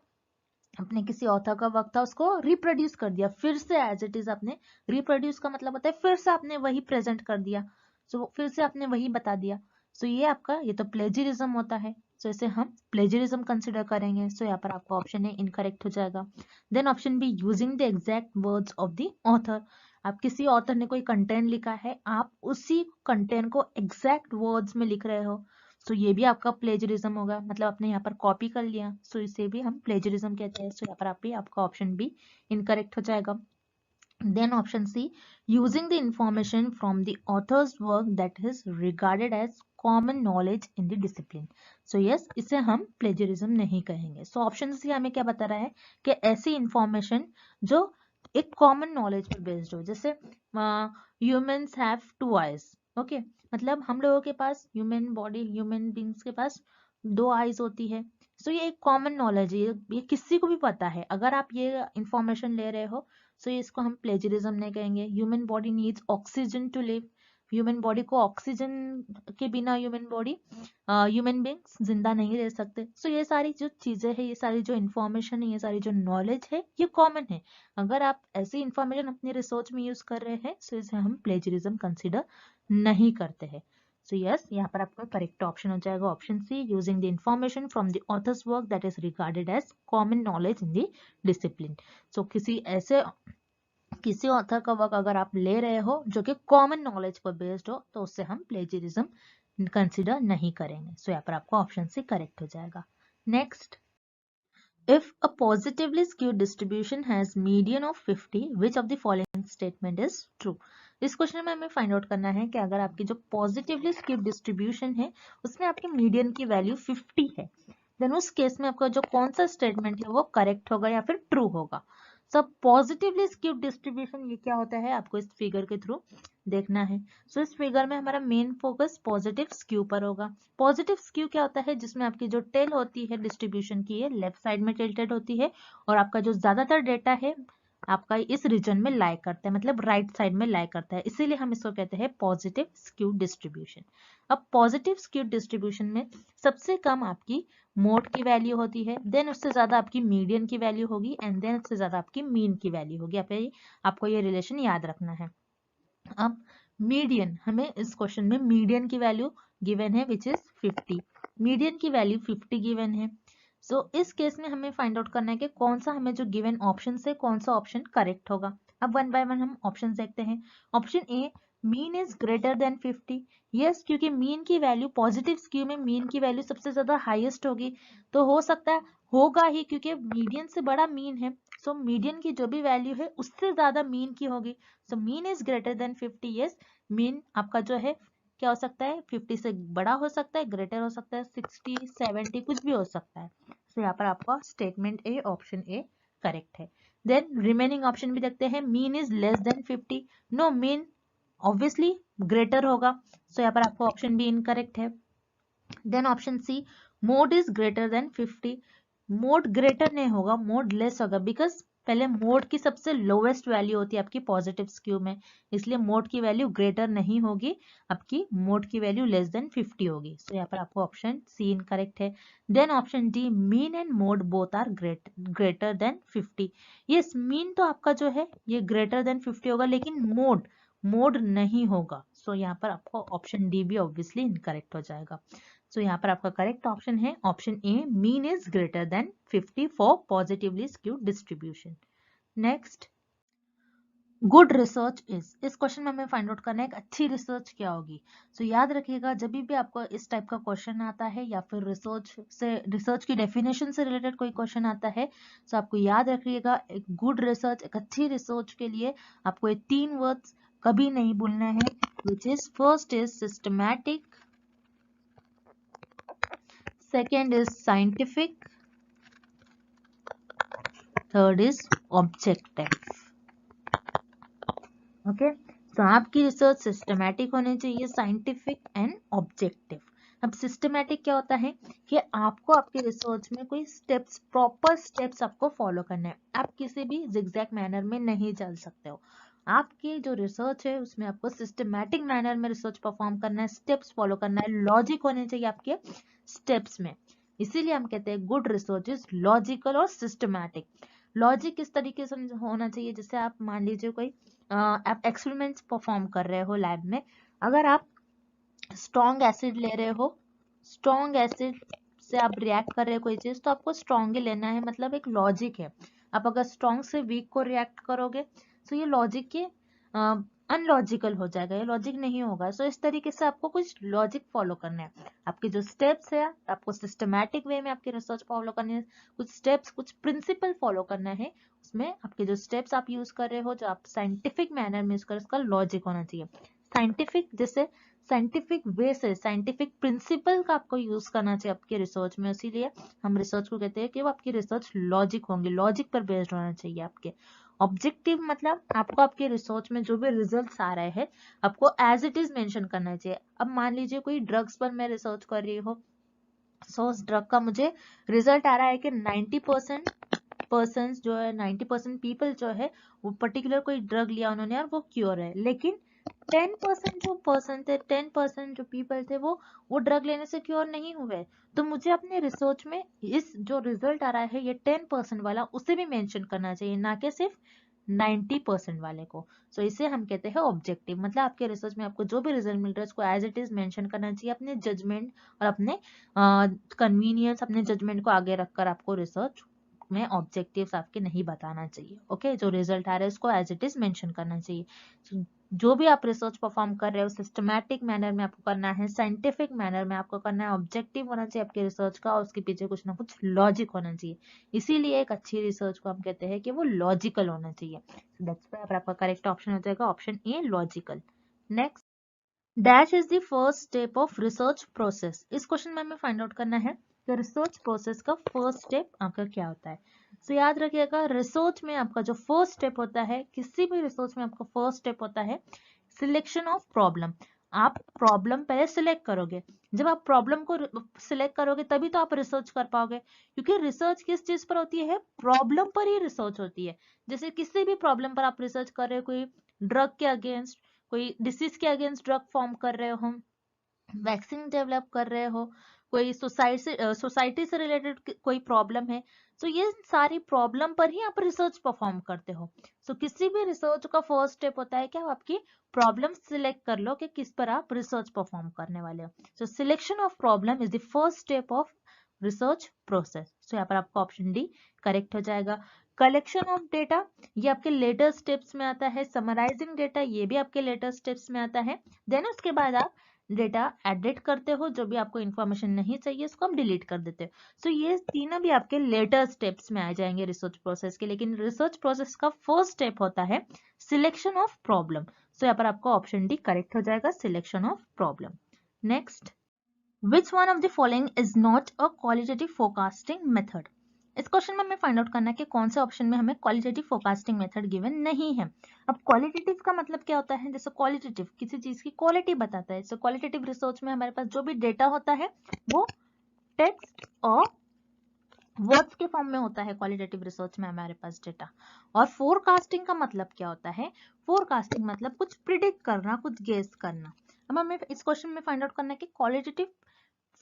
अपने किसी ऑथर का वर्क था, उसको रिप्रोड्यूस कर दिया, फिर से एज इट इज आपने, रिप्रोड्यूस का मतलब होता है फिर से आपने वही प्रेजेंट कर दिया, सो फिर से आपने वही बता दिया। सो ये आपका, ये तो प्लेजरिज्म होता है। सो इसे हम प्लेजरिज्म कंसिडर करेंगे। सो यहाँ पर आपका ऑप्शन ए इनकरेक्ट हो जाएगा। Then option B, using the exact words of the author. आप किसी ऑथर ने कोई कंटेंट लिखा है, आप उसी कंटेंट को एग्जैक्ट वर्ड्स में लिख रहे हो, सो ये भी आपका प्लेजरिज्म होगा, मतलब आपने यहाँ पर कॉपी कर लिया, सो इसे भी हम प्लेजरिज्म कहते हैं। सो यहाँ पर आपका ऑप्शन बी इनकरेक्ट हो जाएगा। Then option C, using the information from the author's work that is regarded as common knowledge in the discipline. So yes, इसे हम plagiarism नहीं कहेंगे। So option C हमें क्या बता रहा है कि ऐसी information जो एक common knowledge पर based हो, जैसे humans have 2 eyes, okay? मतलब हम लोगों के पास ह्यूमन बॉडी, ह्यूमन बींग्स के पास 2 आईज होती है। सो ये एक कॉमन नॉलेज है, ये किसी को भी पता है। अगर आप ये इंफॉर्मेशन ले रहे हो सो इसको हम प्लेजरिज्म नहीं कहेंगे। Human body needs oxygen to live, human body को ऑक्सीजन के बिना ह्यूमन बींग्स जिंदा नहीं रह सकते। सो ये सारी जो चीजें हैं, ये सारी जो इंफॉर्मेशन है, ये सारी जो नॉलेज है, ये कॉमन है। अगर आप ऐसी इंफॉर्मेशन अपनी रिसर्च में यूज कर रहे हैं सो इसे हम प्लेजरिज्म कंसिडर नहीं करते हैं। सो यस, यहाँ पर आपका करेक्ट ऑप्शन हो जाएगा option C, using the information from the author's work that is regarded as common knowledge in the discipline. So किसी ऑथर का वर्क अगर आप ले रहे हो जो कि कॉमन नॉलेज पर बेस्ड हो तो उससे हम प्लेजरिज्म कंसिडर नहीं करेंगे। सो यहाँ पर आपका ऑप्शन सी करेक्ट हो जाएगा। Next, if a positively skewed distribution has median of 50, which of the following statement is true? इस क्वेश्चन में हमें फाइंड आउट करना है कि अगर आपकी जो पॉजिटिवली स्क्यूड डिस्ट्रीब्यूशन है उसमें आपकी मीडियन की वैल्यू 50 है, देन उस केस में आपका जो कौन सा स्टेटमेंट है वो करेक्ट होगा या फिर ट्रू होगा। सब पॉजिटिवली स्क्यूड डिस्ट्रीब्यूशन ये क्या होता है आपको इस फिगर के थ्रू देखना है। सो इस फिगर में हमारा मेन फोकस पॉजिटिव स्क्यू पर होगा। पॉजिटिव स्क्यू क्या होता है, जिसमें आपकी जो टेल होती है डिस्ट्रीब्यूशन की है लेफ्ट साइड में टिल्टेड होती है और आपका जो ज्यादातर डेटा है आपका इस रीजन में लाई करता है, मतलब राइट साइड में लाई करता है, इसीलिए हम इसको कहते हैं पॉजिटिव स्क्यू डिस्ट्रीब्यूशन। अब पॉजिटिव स्क्यू डिस्ट्रीब्यूशन में सबसे कम आपकी मोड की वैल्यू होती है, देन उससे ज्यादा आपकी मीडियन की वैल्यू होगी एंड देन उससे ज्यादा आपकी मीन की वैल्यू होगी। आपको ये रिलेशन याद रखना है। अब मीडियन, हमें इस क्वेश्चन में मीडियन की वैल्यू गिवन है विच इज 50, मीडियन की वैल्यू 50 गिवन है। सो इस केस में हमें फाइंड आउट करना है कि कौन सा हमें जो गिवन ऑप्शन से कौन सा ऑप्शन करेक्ट होगा। अब वन बाय वन हम ऑप्शन देखते हैं। Option A, mean is greater than 50। Yes, क्योंकि मीन की वैल्यू पॉजिटिव स्क्यू में मीन की वैल्यू सबसे ज्यादा हाईएस्ट होगी, तो हो सकता है होगा ही क्योंकि मीडियन से बड़ा मीन है। सो मीडियन की जो भी वैल्यू है उससे ज्यादा मीन की होगी। So mean is greater than 50। Yes, mean आपका जो है क्या हो सकता है 50 से बड़ा हो सकता है, ग्रेटर हो सकता है, 60 70 कुछ भी हो सकता है। तो यहाँ पर आपका statement A, option A correct है। देन रिमेनिंग ऑप्शन भी देखते हैं। Mean is less than 50, no, mean obviously greater होगा, सो यहाँ पर आपका ऑप्शन बी इनकरेक्ट है। Then option C, mode is greater than 50, mode greater नहीं होगा, मोड लेस होगा, बिकॉज पहले मोड की सबसे लोवेस्ट वैल्यू होती है आपकी पॉजिटिव स्क्यू में, इसलिए मोड की वैल्यू ग्रेटर नहीं होगी, आपकी मोड की वैल्यू लेस देन 50 होगी। सो यहाँ पर आपको ऑप्शन सी इनकरेक्ट है। Then option D, mean and mode both are greater than 50। Yes, mean तो आपका जो है ये ग्रेटर देन 50 होगा, लेकिन मोड नहीं होगा। सो यहाँ पर आपको ऑप्शन डी भी ऑब्वियसली इनकरेक्ट हो जाएगा। सो यहाँ पर आपका करेक्ट ऑप्शन है option A, mean is greater than 50 for positively skewed distribution. Next, good research is, इस क्वेश्चन में हमें फाइंड आउट करना है एक अच्छी रिसर्च क्या होगी। सो याद रखिएगा जब भी आपको इस टाइप का क्वेश्चन आता है या फिर रिसर्च की डेफिनेशन से रिलेटेड कोई क्वेश्चन आता है, तो आपको याद रखिएगा एक गुड रिसर्च, एक अच्छी रिसर्च के लिए आपको ये 3 वर्ड्स कभी नहीं भूलना है, which is first is systematic, second is scientific, third is objective। Okay, तो आपकी रिसर्च सिस्टमैटिक होनी चाहिए, साइंटिफिक एंड ऑब्जेक्टिव। अब सिस्टमैटिक क्या होता है कि आपको आपके रिसर्च में कोई स्टेप्स, प्रॉपर स्टेप्स आपको फॉलो करना है, आप किसी भी जिगजैग मैनर में नहीं चल सकते हो। आपकी जो रिसर्च है उसमें आपको सिस्टमैटिक मैनर में रिसर्च परफॉर्म करना है, स्टेप्स फॉलो करना है, लॉजिक होने चाहिए आपके स्टेप्स में, इसीलिए हम कहते हैं गुड रिसर्च इज लॉजिकल और सिस्टमैटिक। लॉजिक किस तरीके से होना चाहिए, जैसे आप मान लीजिए कोई आप एक्सपेरिमेंट्स परफॉर्म कर रहे हो लैब में, अगर आप स्ट्रॉन्ग एसिड ले रहे हो, स्ट्रॉन्ग एसिड से आप रिएक्ट कर रहे हो कोई चीज, तो आपको स्ट्रॉन्ग ही लेना है, मतलब एक लॉजिक है। आप अगर स्ट्रॉन्ग से वीक को रिएक्ट करोगे तो ये लॉजिक के अनलॉजिकल हो जाएगा, ये लॉजिक नहीं होगा। सो इस तरीके से आपको कुछ लॉजिक फॉलो करना है, आपके जो स्टेप्स है आपको सिस्टमैटिक वे में आपकी रिसर्च फॉलो करनी है, कुछ स्टेप्स, कुछ प्रिंसिपल फॉलो करना है, उसमें आपके जो स्टेप्स आप यूज कर रहे हो, जो आप साइंटिफिक मैनर में यूज कर, उसका लॉजिक होना चाहिए। साइंटिफिक, जैसे साइंटिफिक वे से, साइंटिफिक प्रिंसिपल का आपको यूज करना चाहिए आपके रिसर्च में, इसीलिए हम रिसर्च को कहते हैं कि वो आपकी रिसर्च लॉजिक होंगे, लॉजिक पर बेस्ड होना चाहिए आपके। ऑब्जेक्टिव मतलब आपको आपके रिसर्च में जो भी रिजल्ट्स आ रहे हैं आपको एज इट इज मेंशन करना चाहिए। अब मान लीजिए कोई ड्रग्स पर मैं रिसर्च कर रही हूँ, सो उस ड्रग का मुझे रिजल्ट आ रहा है कि 90% पर्सन्स जो है, 90% पीपल जो है वो पर्टिकुलर कोई ड्रग लिया उन्होंने और वो क्योर है, लेकिन 10% जो पर्सन थे, 10% जो पीपल थे वो ड्रग लेने से क्योर नहीं हुए, तो मुझे अपने रिसर्च में इस जो रिजल्ट आ रहा है ये 10% वाला उसे भी मेंशन करना चाहिए, ना कि सिर्फ 90% वाले को। सो इसे हम कहते हैं ऑब्जेक्टिव, मतलब आपके रिसर्च में आपको जो भी रिजल्ट मिल रहा है उसको एज इट इज मेंशन करना चाहिए, अपने जजमेंट और अपने कन्वीनियंस, अपने जजमेंट को आगे रखकर आपको रिसर्च में ऑब्जेक्टिव्स आपके नहीं बताना चाहिए। ओके, जो रिजल्ट आ रहा है उसको एज इट इज मेंशन करना चाहिए। जो भी आप रिसर्च परफॉर्म कर रहे हो सिस्टमैटिक मैनर में आपको करना है, साइंटिफिक मैनर में आपको करना है, ऑब्जेक्टिव होना चाहिए आपके रिसर्च का और उसके पीछे कुछ ना कुछ लॉजिक होना चाहिए। इसीलिए एक अच्छी रिसर्च को हम कहते हैं कि वो लॉजिकल होना चाहिए। दैट्स व्हाई आपका करेक्ट ऑप्शन हो जाएगा option A, logical. Next, dash is the first step of research process. इस क्वेश्चन में हमें फाइंड आउट करना है कि रिसर्च प्रोसेस का फर्स्ट स्टेप आपका क्या होता है। सो याद रखिएगा, रिसर्च में आपका जो फर्स्ट स्टेप होता है, किसी भी रिसर्च में आपका फर्स्ट स्टेप होता है सिलेक्शन ऑफ प्रॉब्लम। आप प्रॉब्लम पहले सिलेक्ट करोगे, जब आप प्रॉब्लम को सिलेक्ट करोगे तभी तो आप रिसर्च कर पाओगे, क्योंकि रिसर्च किस चीज पर होती है, प्रॉब्लम पर ही रिसर्च होती है। जैसे किसी भी प्रॉब्लम पर आप रिसर्च कर रहे हो, कोई ड्रग के अगेंस्ट, कोई डिसीज के अगेंस्ट ड्रग फॉर्म कर रहे हो, वैक्सीन डेवलप कर रहे हो, कोई सोसाइटी से रिलेटेड कोई प्रॉब्लम है, तो ये सारी प्रॉब्लम पर ही आप रिसर्च परफॉर्म करते हो। सो किसी भी रिसर्च का फर्स्ट स्टेप होता है कि आप आपकी प्रॉब्लम सिलेक्ट कर लो कि किस पर आप रिसर्च परफॉर्म करने वाले हो। So selection of problem is the first step of research process. So यहाँ पर आपका ऑप्शन डी करेक्ट हो जाएगा। कलेक्शन ऑफ डेटा, ये आपके लेटर स्टेप्स में आता है। समराइजिंग डेटा, ये भी आपके लेटर स्टेप्स में आता है। देन उसके बाद आप डेटा एडिट करते हो, जो भी आपको इंफॉर्मेशन नहीं चाहिए उसको हम डिलीट कर देते हो। सो ये तीनों भी आपके लेटर स्टेप्स में आ जाएंगे रिसर्च प्रोसेस के। लेकिन रिसर्च प्रोसेस का फर्स्ट स्टेप होता है सिलेक्शन ऑफ प्रॉब्लम। सो यहाँ पर आपका ऑप्शन डी करेक्ट हो जाएगा, selection of problem. Next, which one of the following is not a qualitative forecasting method. इस क्वेश्चन में हमें फाइंड आउट करना है कि कौन से ऑप्शन में हमें क्वालिटेटिव फोरकास्टिंग मेथड गिवन नहीं है। अब क्वालिटेटिव का मतलब क्या होता है, जैसे क्वालिटेटिव किसी चीज की क्वालिटी बताता है। सो क्वालिटेटिव रिसर्च में हमारे पास जो भी डेटा होता है वो टेक्स्ट और वर्ड्स के फॉर्म में होता है। क्वालिटेटिव रिसर्च में हमारे पास डेटा। और फोरकास्टिंग का मतलब क्या होता है, फोरकास्टिंग मतलब कुछ प्रिडिक्ट करना, कुछ गेस करना। अब हमें इस क्वेश्चन में फाइंड आउट करना है कि क्वालिटेटिव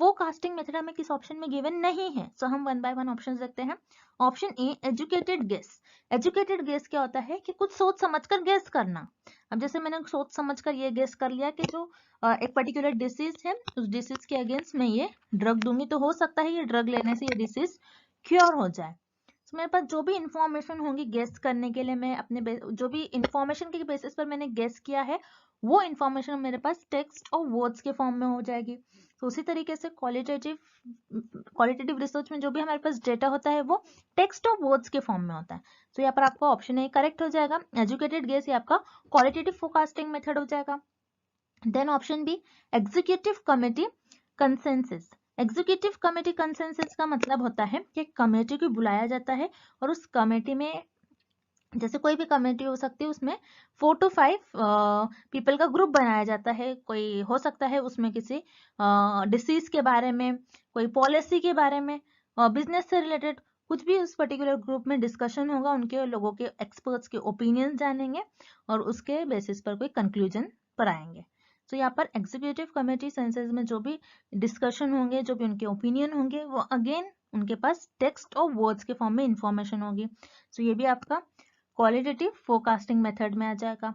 फोरकास्टिंग मेथड हमें किस ऑप्शन में गिवन नहीं है। सो हम वन बाय वन ऑप्शंस देखते हैं। Option A, educated guess. Educated guess क्या होता है कि कुछ सोच समझकर गेस करना। अब जैसे मैंने सोच समझकर ये गेस कर लिया कि जो एक पर्टिकुलर डिसीज है, उस डिसीज के अगेंस्ट मैं ये ड्रग दूंगी तो हो सकता है ये ड्रग लेने से ये डिसीज क्योर हो जाए। तो मेरे पास जो भी इंफॉर्मेशन होंगी गेस करने के लिए, मैं अपने जो भी इंफॉर्मेशन के बेसिस पर मैंने गेस किया है वो इंफॉर्मेशन मेरे पास टेक्स्ट और वर्ड्स के फॉर्म में हो जाएगी। तो उसी तरीके से क्वालिटेटिव रिसर्च में जो भी हमारे पास डेटा होता है वो टेक्स्ट और वर्ड्स के फॉर्म में होता है। तो यहाँ पर आपका ऑप्शन ए करेक्ट हो जाएगा, एजुकेटेड गेस, ये आपका क्वालिटेटिव फोरकास्टिंग मेथड हो जाएगा। Then option B, executive committee consensus. Executive committee consensus का मतलब होता है कि कमेटी को बुलाया जाता है और उस कमेटी में, जैसे कोई भी कमेटी हो सकती है, उसमें 4 to 5 पीपल का ग्रुप बनाया जाता है। कोई हो सकता है उसमें किसी डिसीज के बारे में, कोई पॉलिसी के बारे में, बिजनेस से रिलेटेड कुछ भी उस पर्टिकुलर ग्रुप में डिस्कशन होगा, उनके लोगों के एक्सपर्ट्स के ओपिनियन जानेंगे और उसके बेसिस पर कोई कंक्लूजन पर आएंगे। तो यहाँ पर एग्जीक्यूटिव कमेटी सेंसेस में जो भी डिस्कशन होंगे, जो भी उनके ओपिनियन होंगे, वो अगेन उनके पास टेक्स्ट और वर्ड्स के फॉर्म में इंफॉर्मेशन होगी। तो ये भी आपका क्वालिटेटिव फोरकास्टिंग मेथड में आ जाएगा।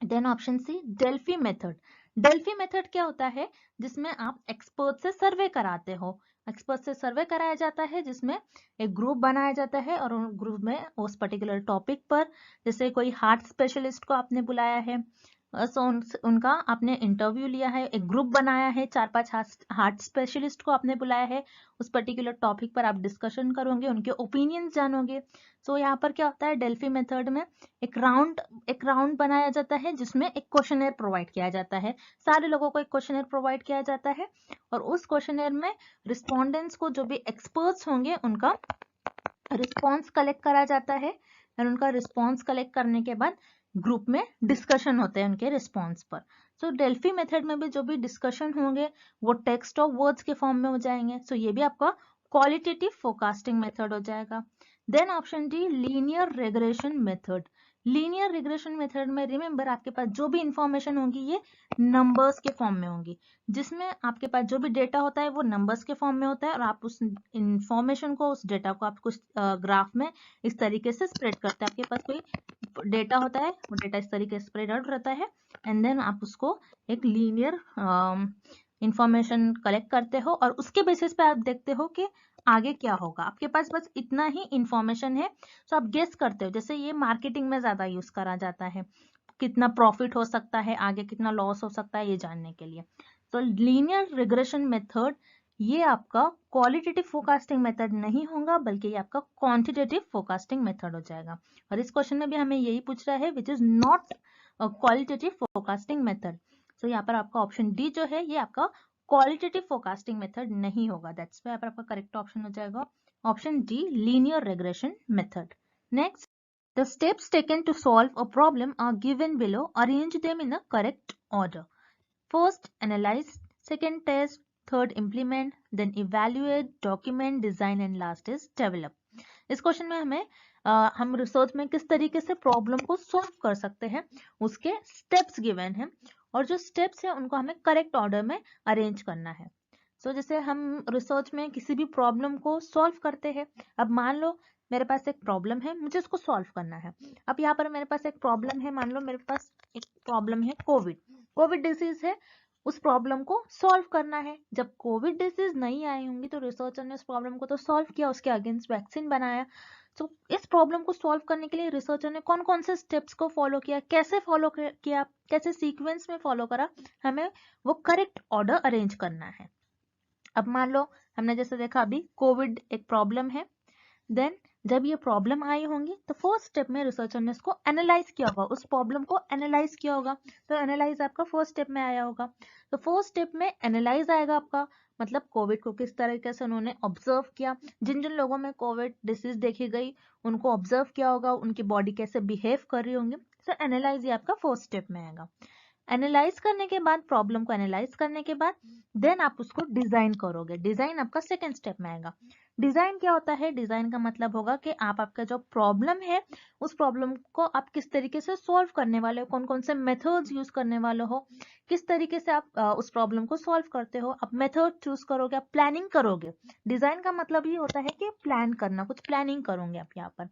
Then option C, Delphi method. Delphi method क्या होता है, जिसमें आप एक्सपर्ट से सर्वे कराते हो। एक्सपर्ट से सर्वे कराया जाता है जिसमें एक ग्रुप बनाया जाता है और उन ग्रुप में उस पर्टिकुलर टॉपिक पर, जैसे कोई हार्ट स्पेशलिस्ट को आपने बुलाया है, सो उनका आपने इंटरव्यू लिया है, एक ग्रुप बनाया है, 4-5 हार्ट स्पेशलिस्ट को आपने बुलाया है, उस पर्टिकुलर टॉपिक पर आप डिस्कशन करोगे, उनके ओपिनियंस जानोगे। सो यहाँ पर क्या होता है, डेल्फी मेथड में एक राउंड बनाया जाता है जिसमें एक क्वेश्चनर प्रोवाइड किया जाता है। सारे लोगों को एक क्वेश्चनर प्रोवाइड किया जाता है और उस क्वेश्चनर में रिस्पोंडेंट्स को, जो भी एक्सपर्ट्स होंगे, उनका रिस्पॉन्स कलेक्ट करा जाता है और उनका रिस्पॉन्स कलेक्ट करने के बाद ग्रुप में डिस्कशन होते हैं उनके रिस्पॉन्स पर। सो डेल्फी मेथड में भी जो भी डिस्कशन होंगे वो टेक्स्ट और वर्ड्स के फॉर्म में हो जाएंगे। सो ये भी आपका क्वालिटेटिव फोरकास्टिंग मेथड हो जाएगा। Then option D, linear regression method. Linear regression method में रिमेंबर आपके पास जो भी इंफॉर्मेशन होगी ये नंबर्स के फॉर्म में होगी, जिसमें आपके पास जो भी डेटा होता है वो नंबर्स के फॉर्म में होता है और आप उस इंफॉर्मेशन को, उस डेटा को आप कुछ ग्राफ में इस तरीके से स्प्रेड करते हैं। आपके पास कोई डेटा होता है, वो डेटा इस तरीके से स्प्रेड आउट रहता है एंड देन आप उसको एक लीनियर इंफॉर्मेशन कलेक्ट करते हो और उसके बेसिस पे आप देखते हो कि आगे क्या होगा। आपके पास बस इतना ही इंफॉर्मेशन है, तो आप गेस करते हो। जैसे ये मार्केटिंग में ज्यादा यूज करा जाता है, कितना प्रॉफिट हो सकता है, आगे कितना लॉस हो सकता है, ये जानने के लिए। तो लीनियर रिग्रेशन मेथड ये आपका क्वालिटेटिव फोरकास्टिंग मेथड नहीं होगा, बल्कि ये आपका क्वांटिटेटिव फोरकास्टिंग मेथड हो जाएगा। और इस क्वेश्चन में भी हमें यही पूछ रहा है, which is not qualitative forecasting method. So यहाँ पर आपका ऑप्शन डी जो है ये आपका क्वालिटेटिव फोरकास्टिंग मेथड नहीं होगा। दैट्स व्हाई यहाँ पर आपका करेक्ट ऑप्शन हो जाएगा option D, linear regression method. Next, the steps taken to solve a problem are given below. Arrange them in a correct order. First, analyze. Second, test. Third, implement. Then evaluate, document, design, and last is develop. इस question में हम research में किस तरीके से problem को solve कर सकते हैं उसके स्टेप्स गिवन हैं, और जो स्टेप्स है उनको हमें करेक्ट ऑर्डर में अरेंज करना है। जैसे हम रिसर्च में किसी भी प्रॉब्लम को सॉल्व करते हैं, अब मान लो मेरे पास एक प्रॉब्लम है, मुझे उसको सॉल्व करना है। अब यहाँ पर मेरे पास एक प्रॉब्लम है, मान लो मेरे पास एक प्रॉब्लम है कोविड डिसीज है, उस प्रॉब्लम को सॉल्व करना है। जब कोविड डिसीज नहीं आई होंगी तो रिसर्चर ने उस प्रॉब्लम को तो सॉल्व किया, उसके अगेंस्ट वैक्सीन बनाया। तो इस प्रॉब्लम को सॉल्व करने के लिए रिसर्चर ने कौन कौन से स्टेप्स को फॉलो किया, कैसे फॉलो किया, कैसे सीक्वेंस में फॉलो करा, हमें वो करेक्ट ऑर्डर अरेंज करना है। अब मान लो हमने जैसे देखा अभी कोविड एक प्रॉब्लम है, देन जब ये प्रॉब्लम आई होंगी तो फर्स्ट स्टेप में रिसर्चर ने उसको एनालाइज किया होगा, उस प्रॉब्लम को एनालाइज किया होगा। तो एनालाइज आपका फर्स्ट स्टेप में आया होगा। तो फर्स्ट स्टेप में एनालाइज आएगा आपका, मतलब कोविड को किस तरीके से उन्होंने ऑब्जर्व किया, जिन जिन लोगों में कोविड डिसीज देखी गई उनको ऑब्जर्व किया होगा, उनकी बॉडी कैसे बिहेव कर रही होंगी। तो एनालाइज ये आपका फर्स्ट स्टेप में आएगा। एनालाइज करने के बाद, प्रॉब्लम को एनालाइज करने के बाद देन आप उसको डिजाइन करोगे। डिजाइन आपका सेकंड स्टेप में आएगा। डिजाइन क्या होता है? डिजाइन का मतलब होगा कि आप आपका जो प्रॉब्लम है उस प्रॉब्लम को आप किस तरीके से सॉल्व करने वाले हो, कौन कौन से मेथड्स यूज करने वाले हो, किस तरीके से आप उस प्रॉब्लम को सॉल्व करते हो। आप मेथड चूज करोगे, आप प्लानिंग करोगे। डिजाइन का मतलब ये होता है कि प्लान करना, कुछ प्लानिंग करोगे आप यहाँ पर।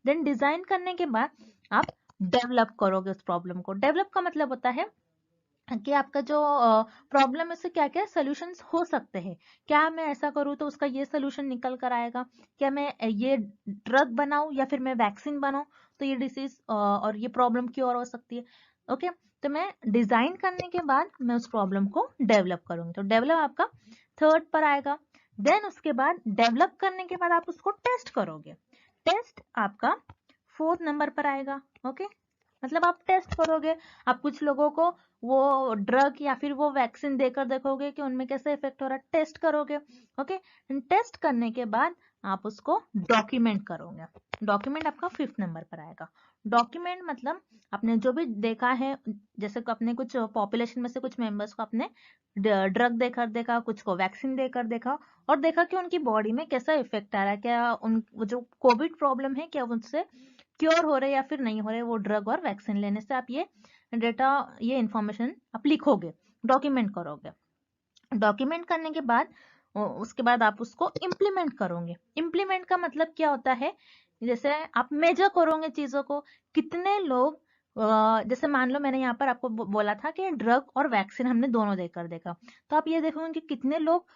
देन डिजाइन करने के बाद आप डेवलप करोगे उस प्रॉब्लम को। डेवलप का मतलब होता है कि आपका जो प्रॉब्लम है उससे क्या क्या सोल्यूशंस हो सकते हैं। क्या मैं ऐसा करूँ तो उसका ये सोल्यूशन निकल कर आएगा, क्या मैं ये ड्रग बनाऊं या फिर मैं वैक्सीन बनाऊं तो ये डिसीज और ये प्रॉब्लम क्योर हो सकती है। ओके, तो मैं डिजाइन करने के बाद मैं उस प्रॉब्लम को डेवलप करूंगी। तो डेवलप आपका थर्ड पर आएगा। देन उसके बाद डेवलप करने के बाद आप उसको टेस्ट करोगे। टेस्ट आपका फोर्थ नंबर पर आएगा। ओके, मतलब आप टेस्ट करोगे, आप कुछ लोगों को वो ड्रग या फिर वो वैक्सीन देकर देखोगे कि उनमें कैसे इफेक्ट हो रहा है, टेस्ट करोगे। ओके, टेस्ट करने के बाद आप उसको डॉक्यूमेंट करोगे। डॉक्यूमेंट आपका फिफ्थ नंबर पर आएगा। डॉक्यूमेंट मतलब आपने जो भी देखा है, जैसे कि अपने कुछ पॉपुलेशन में से कुछ मेंबर्स को आपने ड्रग देकर देखा, कुछ को वैक्सीन देकर देखा, और देखा कि उनकी बॉडी में कैसा इफेक्ट आ रहा है, क्या उन जो कोविड प्रॉब्लम है क्या उनसे क्योर हो रहे या फिर नहीं हो रहे वो ड्रग और वैक्सीन लेने से। आप ये डेटा, ये इंफॉर्मेशन आप लिखोगे, डॉक्यूमेंट करोगे। डॉक्यूमेंट करने के बाद उसके बाद आप उसको इम्प्लीमेंट करोगे। इम्प्लीमेंट का मतलब क्या होता है? जैसे आप मेजर करोगे चीजों को, कितने लोग जैसे मान लो मैंने यहाँ पर आपको बोला था कि ड्रग और वैक्सीन हमने दोनों देकर देखा, तो आप ये देखोगे कि कितने लोग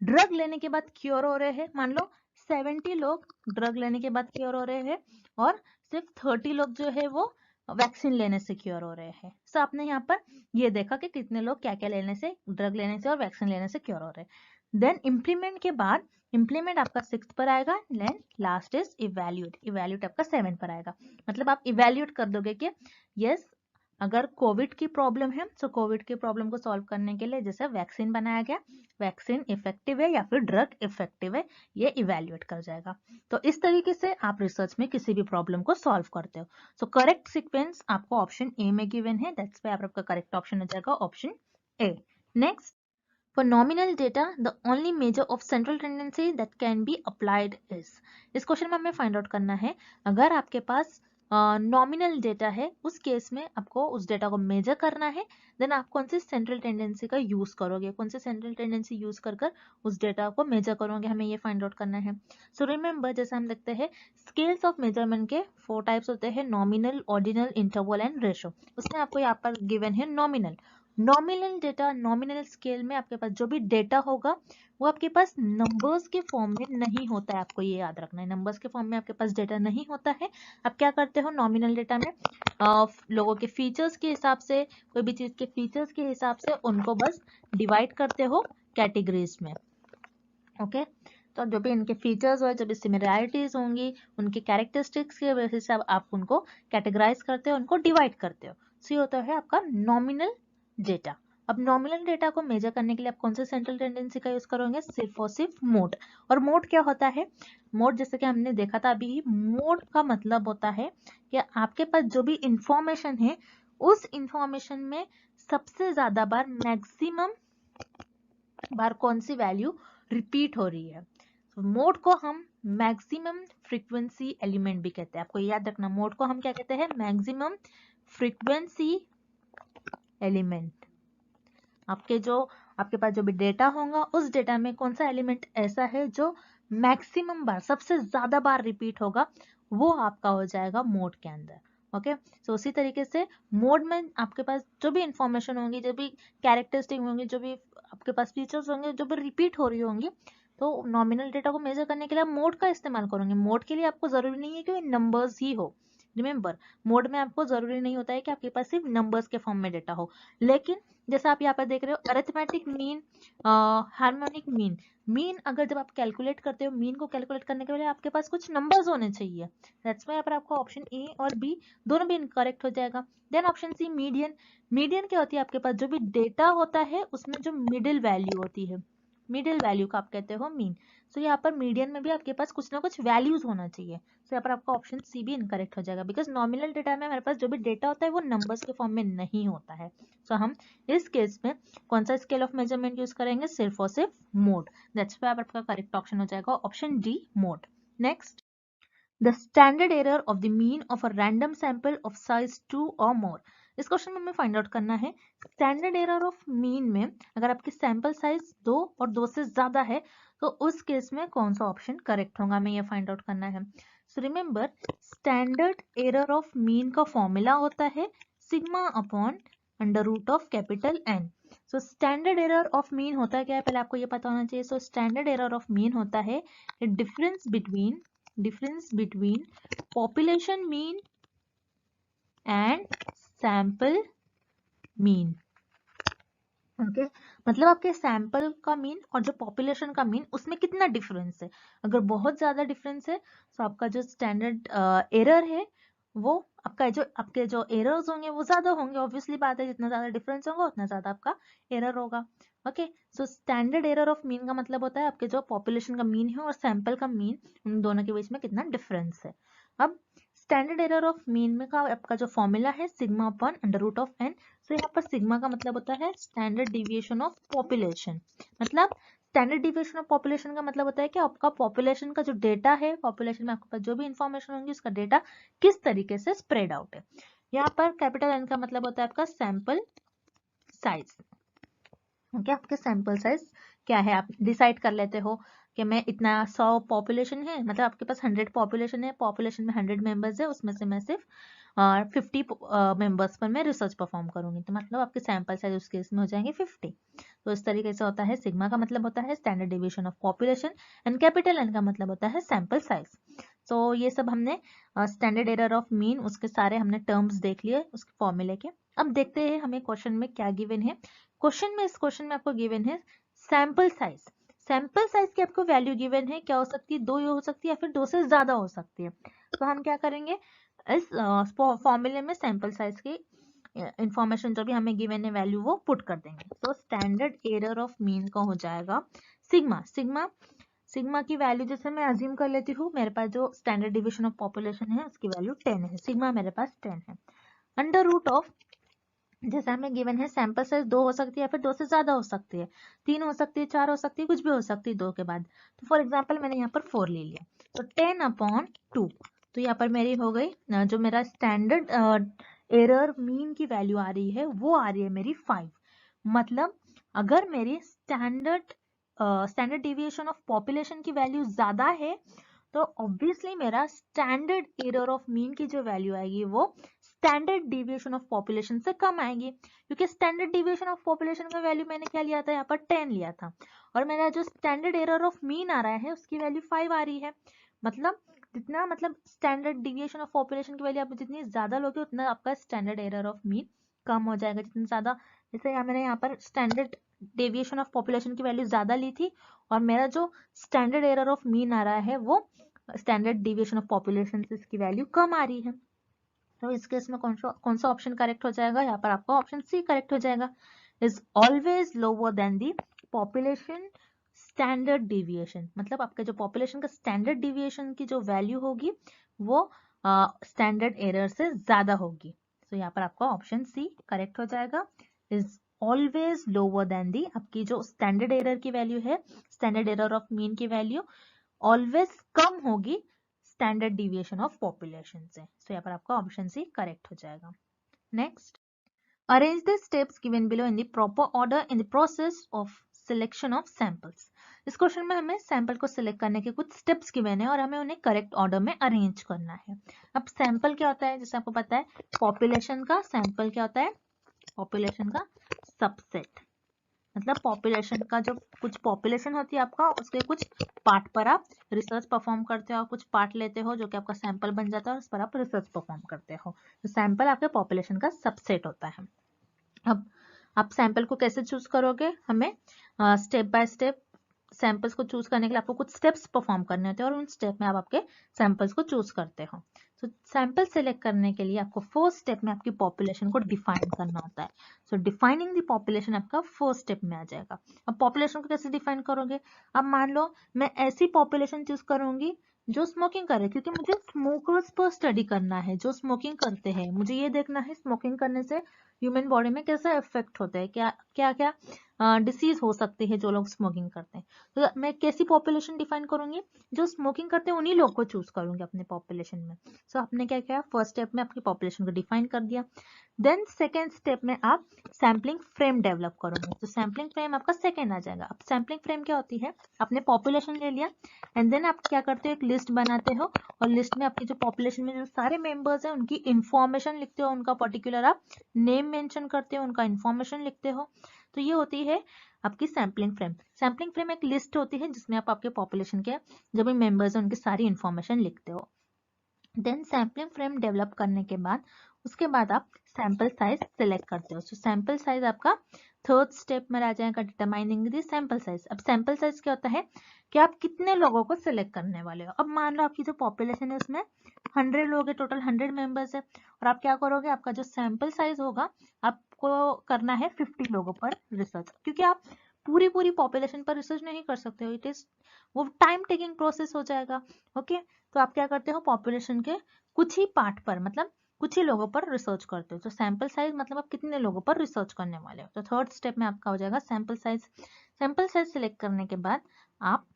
ड्रग लेने के बाद क्योर हो रहे हैं। मान लो 70 लोग ड्रग लेने के बाद क्योर हो रहे हैं और सिर्फ 30 लोग जो है वो वैक्सीन लेने से क्योर हो रहे हैं। सो आपने यहाँ पर ये देखा कि कितने लोग क्या क्या लेने से, ड्रग लेने से और वैक्सीन लेने से क्योर हो रहे हैं। देन इम्प्लीमेंट के बाद, इम्प्लीमेंट आपका 6 पर आएगा। Then last is evaluate. Evaluate आपका 7 पर आएगा। मतलब आप इवैल्यूएट कर दोगे कि यस, अगर कोविड की प्रॉब्लम है तो कोविड की प्रॉब्लम को सॉल्व करने के लिए जैसे वैक्सीन बनाया गया, वैक्सीन इफेक्टिव है या फिर ड्रग इफेक्टिव है, ये इवैल्यूएट कर जाएगा। तो इस तरीके से आप रिसर्च में किसी भी प्रॉब्लम को सॉल्व करते हो। सो करेक्ट सीक्वेंस आपको ऑप्शन ए में गिवन है, दैट्स व्हाई आपका करेक्ट ऑप्शन हो जाएगा option A. Next, for nominal data, the only measure of central tendency that can be applied is। इस क्वेश्चन में हमें फाइंड आउट करना है, अगर आपके पास नॉमिनल डेटा है उस केस में आपको उस डेटा को मेजर करना है, देन आप कौन सी सेंट्रल टेंडेंसी का यूज करोगे, कौन सी सेंट्रल टेंडेंसी यूज कर उस डेटा को मेजर करोगे, हमें ये फाइंड आउट करना है। सो रिमेंबर, जैसे हम देखते हैं स्केल्स ऑफ मेजरमेंट के 4 टाइप्स होते हैं, nominal, ordinal, interval and ratio. उसमें आपको यहाँ पर गिवन है nominal. Nominal data, nominal scale में आपके पास जो भी डेटा होगा वो आपके पास नंबर्स के फॉर्म में नहीं होता है, आपको ये याद रखना है। नंबर्स के फॉर्म में आपके पास डेटा नहीं होता है। आप क्या करते हो नॉमिनल डेटा में, लोगों के फीचर्स के हिसाब से, कोई भी चीज के फीचर्स के हिसाब से उनको बस डिवाइड करते हो कैटेगरीज में। ओके, तो जो भी इनके फीचर्स हो, जो भी सिमिलैरिटीज होंगी, उनके कैरेक्टरिस्टिक्स के बेसिस से आप उनको कैटेगराइज करते हो, उनको डिवाइड करते हो। सो ये होता है आपका नॉमिनल डेटा। अब नॉमिनल डेटा को मेजर करने के लिए आप कौन से सेंट्रल टेंडेंसी का यूज करोगे, सिर्फ और सिर्फ मोड। और मोड क्या होता है, मोड जैसे कि हमने देखा था अभी, मोड का मतलब होता है कि आपके पास जो भी इंफॉर्मेशन है उस इंफॉर्मेशन में सबसे ज्यादा बार, मैक्सिमम बार कौन सी वैल्यू रिपीट हो रही है। मोड को हम मैक्सिमम फ्रीक्वेंसी एलिमेंट भी कहते हैं। आपको याद रखना, मोड को हम क्या कहते हैं, मैक्सिमम फ्रीक्वेंसी एलिमेंट। आपके पास जो भी डेटा होगा उस डेटा में कौन सा एलिमेंट ऐसा है जो मैक्सिमम बार, सबसे ज्यादा बार रिपीट होगा, वो आपका हो जाएगा मोड के अंदर। ओके, सो उसी तरीके से मोड में आपके पास जो भी इंफॉर्मेशन होंगी, जो भी कैरेक्टरिस्टिक होंगी, जो भी आपके पास फीचर्स होंगे, जो भी रिपीट हो रही होंगी, तो नॉमिनल डेटा को मेजर करने के लिए आप मोड का इस्तेमाल करोगे। मोड के लिए आपको जरूरी नहीं है कि नंबर्स ही हो। रिमेंबर, मोड में आपको जरूरी नहीं होता है कि आपके पास सिर्फ नंबर्स के फॉर्म में डेटा हो। लेकिन जैसा आप यहाँ पर देख रहे हो, arithmetic mean, harmonic mean, mean अगर जब आप कैलकुलेट करते हो, मीन को कैलकुलेट करने के लिए आपके पास कुछ नंबर्स होने चाहिए। दैट्स व्हाई यहाँ पर आपको ऑप्शन ए और बी दोनों भी इनकरेक्ट हो जाएगा। Then option C, median. Median क्या होती है, आपके पास जो भी डेटा होता है उसमें जो मिडिल वैल्यू होती है, मिडिल वैल्यू का आप कहते हो मीन। सो यहाँ पर मीडियन में भी आपके पास कुछ ना कुछ वैल्यूज होना चाहिए। सो यहाँ पर आपका ऑप्शन सी भी इनकरेक्ट हो जाएगा, बिकॉज नॉमिनल डेटा में हमारे पास जो भी डेटा होता है वो नंबर्स के फॉर्म में नहीं होता है। सो हम इस केस में कौन सा स्केल ऑफ मेजरमेंट यूज करेंगे, सिर्फ और सिर्फ मोड। दैट्स व्हाई आपका करेक्ट ऑप्शन हो जाएगा option D, mode. Next, the standard error of the mean of a random sample of size 2 or more। इस क्वेश्चन में हमें फाइंड आउट करना है स्टैंडर्ड एरर ऑफ मीन में, अगर आपकी सैंपल साइज 2 और 2 से ज्यादा है तो उस केस में कौन सा ऑप्शन करेक्ट होगा, हमें ये फाइंड आउट करना है। So remember, standard error of mean का फॉर्मूला होता है sigma upon under root of capital N. So standard error of mean होता है क्या है, पहले आपको ये पता होना चाहिए। सो स्टैंडर्ड एरर ऑफ मीन होता है difference between population mean and sample mean। Okay, मतलब आपके सैंपल का मीन और जो पॉपुलेशन का मीन उसमें कितना डिफरेंस है। अगर बहुत ज्यादा डिफरेंस है तो आपका जो स्टैंडर्ड एरर है वो आपके जो एरर्स होंगे वो ज्यादा होंगे। ऑब्वियसली बात है, जितना ज्यादा डिफरेंस होगा उतना ज्यादा आपका एरर होगा। Okay, so standard error of mean का मतलब होता है आपके जो पॉपुलेशन का मीन है और सैंपल का मीन, उन दोनों के बीच में कितना डिफरेंस है। अब स्टैंडर्ड एरर ऑफ मीन में का आपका जो फॉर्मूला है sigma upon under root of N. तो यहाँ पर सिग्मा का मतलब होता है स्टैंडर्ड डिविएशन ऑफ पॉपुलेशन। मतलब स्टैंडर्ड डिविएशन ऑफ पॉपुलेशन का मतलब होता है कि आपका पॉपुलेशन का जो डेटा है, पॉपुलेशन में आपके पास जो भी इंफॉर्मेशन होंगी उसका डेटा किस तरीके से स्प्रेड आउट है। यहाँ पर कैपिटल एन का मतलब होता है आपका सैंपल साइज। ओके, आपके सैंपल साइज क्या है आप डिसाइड कर लेते हो कि मैं इतना 100 पॉपुलेशन है, मतलब आपके पास 100 पॉपुलेशन है, पॉपुलेशन में 100 मेंबर्स है, उसमें से मैं सिर्फ 50 मेंबर्स पर मैं रिसर्च परफॉर्म करूंगी, तो मतलब आपके सैंपल साइज उस केस में हो जाएंगे 50। तो इस तरीके से होता है। सिग्मा का मतलब होता है standard deviation of population and capital N का मतलब होता है सैंपल साइज। तो ये सब हमने स्टैंडर्ड एरर ऑफ मीन, उसके सारे हमने टर्म्स देख लिए उसके फॉर्मूले के। अब देखते हैं हमें क्वेश्चन में क्या गिवन है। इस क्वेश्चन में आपको गिवन है सैंपल साइज। सैंपल साइज की आपको वैल्यू गिवन है, क्या हो सकती है, 2 हो सकती है या फिर 2 से ज्यादा हो सकती है। तो हम क्या करेंगे, इस फॉर्मूले में सैंपल साइज की इंफॉर्मेशन जो भी हमें गिवन है वैल्यू वो पुट कर देंगे। तो स्टैंडर्ड एरर ऑफ मीन का हो जाएगा सिग्मा। सिग्मा की वैल्यू जैसे मैं अज्यूम कर लेती हूँ, मेरे पास जो स्टैंडर्ड डिविजन ऑफ पॉपुलेशन है उसकी वैल्यू 10 है, सिग्मा मेरे पास 10 है, अंडर रूट ऑफ, जैसे हमें गिवन है सैंपल साइज 2 हो सकती है या फिर 2 से ज्यादा हो सकती है, 3 हो सकती है, 4 हो सकती है, कुछ भी हो सकती है 2 के बाद। तो फॉर एग्जांपल मैंने यहाँ पर 4 ले लिया, तो 10 अपॉन 2, तो यहाँ पर मेरी हो गई जो मेरा स्टैंडर्ड एरर मीन की वैल्यू आ रही है वो आ रही है मेरी 5। मतलब अगर मेरी स्टैंडर्ड डिविएशन ऑफ पॉपुलेशन की वैल्यू ज्यादा है तो ऑब्वियसली मेरा स्टैंडर्ड एरर ऑफ मीन की जो वैल्यू आएगी वो स्टैंडर्ड डिविएशन ऑफ पॉपुलेशन से कम आएगी, क्योंकि स्टैंडर्ड डिविएशन ऑफ पॉपुलेशन का वैल्यू मैंने क्या लिया था, यहाँ पर 10 लिया था, और मेरा जो स्टैंडर्ड एरर ऑफ मीन आ रहा है उसकी वैल्यू 5 आ रही है। मतलब जितना मतलब स्टैंडर्ड डिविएशन ऑफ पॉपुलेशन की वैल्यू आप जितनी ज्यादा लोगे उतना आपका स्टैंडर्ड एरर ऑफ मीन कम हो जाएगा। जितना ज्यादा, जैसे मैंने यहाँ पर स्टैंडर्ड डेविएशन ऑफ पॉपुलेशन की वैल्यू ज्यादा ली थी और मेरा जो स्टैंडर्ड एरर ऑफ मीन आ रहा है वो स्टैंडर्ड डेविएशन ऑफ पॉपुलेशन से इसकी वैल्यू कम आ रही है। तो इस केस में कौन सा ऑप्शन करेक्ट हो जाएगा, यहाँ पर आपका ऑप्शन सी करेक्ट हो जाएगा, is always lower than the population standard deviation. मतलब आपका जो पॉपुलेशन का स्टैंडर्ड डिविएशन की जो वैल्यू होगी वो स्टैंडर्ड एरर से ज्यादा होगी। तो यहाँ पर आपका ऑप्शन सी करेक्ट हो जाएगा, इज ऑलवेज लोअर देन दी, आपकी जो स्टैंडर्ड एरर की वैल्यू है, स्टैंडर्ड एरर ऑफ मीन की वैल्यू ऑलवेज कम होगी स्टैंडर्ड डिविएशन ऑफ पॉपुलेशन से। तो यहाँ पर आपका ऑप्शन सी करेक्ट हो जाएगा। Next, arrange the steps given below in the proper order in the process of selection of samples. इस क्वेश्चन में हमें सैंपल को सिलेक्ट करने के कुछ स्टेप्स गिवन है और हमें उन्हें करेक्ट ऑर्डर में अरेंज करना है। अब सैंपल क्या होता है, जैसे आपको पता है पॉपुलेशन का सैंपल क्या होता है, पॉपुलेशन का सबसेट। मतलब पॉपुलेशन का जो कुछ पॉपुलेशन होती है आपका, उसके कुछ पार्ट पर आप रिसर्च परफॉर्म करते हो, कुछ पार्ट लेते हो जो कि आपका सैंपल बन जाता है और उस पर आप रिसर्च परफॉर्म करते हो। तो सैंपल आपके पॉपुलेशन का सबसेट होता है। अब आप सैंपल को कैसे चूज करोगे, हमें स्टेप बाय स्टेप सैंपल्स को चूज करने के लिए आपको कुछ स्टेप्स परफॉर्म करने होते हैं और उन स्टेप में आप आपके सैंपल्स को चूज करते हो। तो सैंपल सेलेक्ट करने के लिए आपको फर्स्ट स्टेप में आपकी पॉपुलेशन को डिफाइन करना होता है। सो डिफाइनिंग द पॉपुलेशन आपका फर्स्ट स्टेप में आ जाएगा। अब पॉपुलेशन को कैसे डिफाइन करोगे, अब मान लो मैं ऐसी पॉपुलेशन चूज करूंगी जो स्मोकिंग करे, क्योंकि मुझे स्मोकर्स पर स्टडी करना है, जो स्मोकिंग करते हैं, मुझे ये देखना है स्मोकिंग करने से ह्यूमन बॉडी में कैसा इफेक्ट होता है, क्या क्या क्या डिसीज हो सकती है जो लोग स्मोकिंग करते हैं। तो मैं कैसी पॉपुलेशन डिफाइन करूंगी, जो स्मोकिंग करते हैं उन्हीं लोग को चूज करूंगी अपने पॉपुलेशन में। सो आपने क्या किया, फर्स्ट स्टेप में आपकी पॉपुलेशन को डिफाइन कर दिया। देन सेकेंड स्टेप में आप सैम्पलिंग फ्रेम डेवलप करोगे। तो सैम्पलिंग फ्रेम आपका सेकेंड आ जाएगा। अब सैम्पलिंग फ्रेम क्या होती है, आपने पॉपुलेशन ले लिया एंड देन आप क्या करते हो, एक लिस्ट बनाते हो और लिस्ट में आपकी जो पॉपुलेशन में जो सारे मेंबर्स हैं उनकी इंफॉर्मेशन लिखते हो, उनका पर्टिकुलर आप नेम मेंशन करते हो, उनका इंफॉर्मेशन लिखते हो। तो ये होती है आपकी सैम्पलिंग फ्रेम। सैम्पलिंग फ्रेम एक लिस्ट होती है जिसमें आप आपके पॉपुलेशन के जो भी मेंबर्स हैं उनकी सारी इंफॉर्मेशन लिखते हो। देन सैम्पलिंग फ्रेम डेवलप करने के बाद उसके बाद आप सैंपल साइज सिलेक्ट करते हो। सो सैंपल साइज आपका थर्ड स्टेप में आ जाएगा, डिटरमाइनिंग द सैंपल साइज। अब सैंपल साइज क्या होता है कि आप कितने लोगों को सिलेक्ट करने वाले हो। अब मान लो आपकी जो पॉपुलेशन है उसमें 100 लोग है, टोटल 100 मेंबर्स है, और आप क्या करोगे, आपका जो सैंपल साइज होगा आपको करना है 50 लोगों पर रिसर्च, क्योंकि आप पूरी पॉपुलेशन पर रिसर्च नहीं कर सकते हो, इट इज वो टाइम टेकिंग प्रोसेस हो जाएगा। ओके, तो आप क्या करते हो, पॉपुलेशन के कुछ ही पार्ट पर, मतलब कुछ ही लोगों पर रिसर्च करते हो। तो सैंपल साइज मतलब आप कितने लोगों पर रिसर्च करने वाले हो। तो थर्ड स्टेप में आपका हो जाएगा sample size. Sample size select करने के बाद आप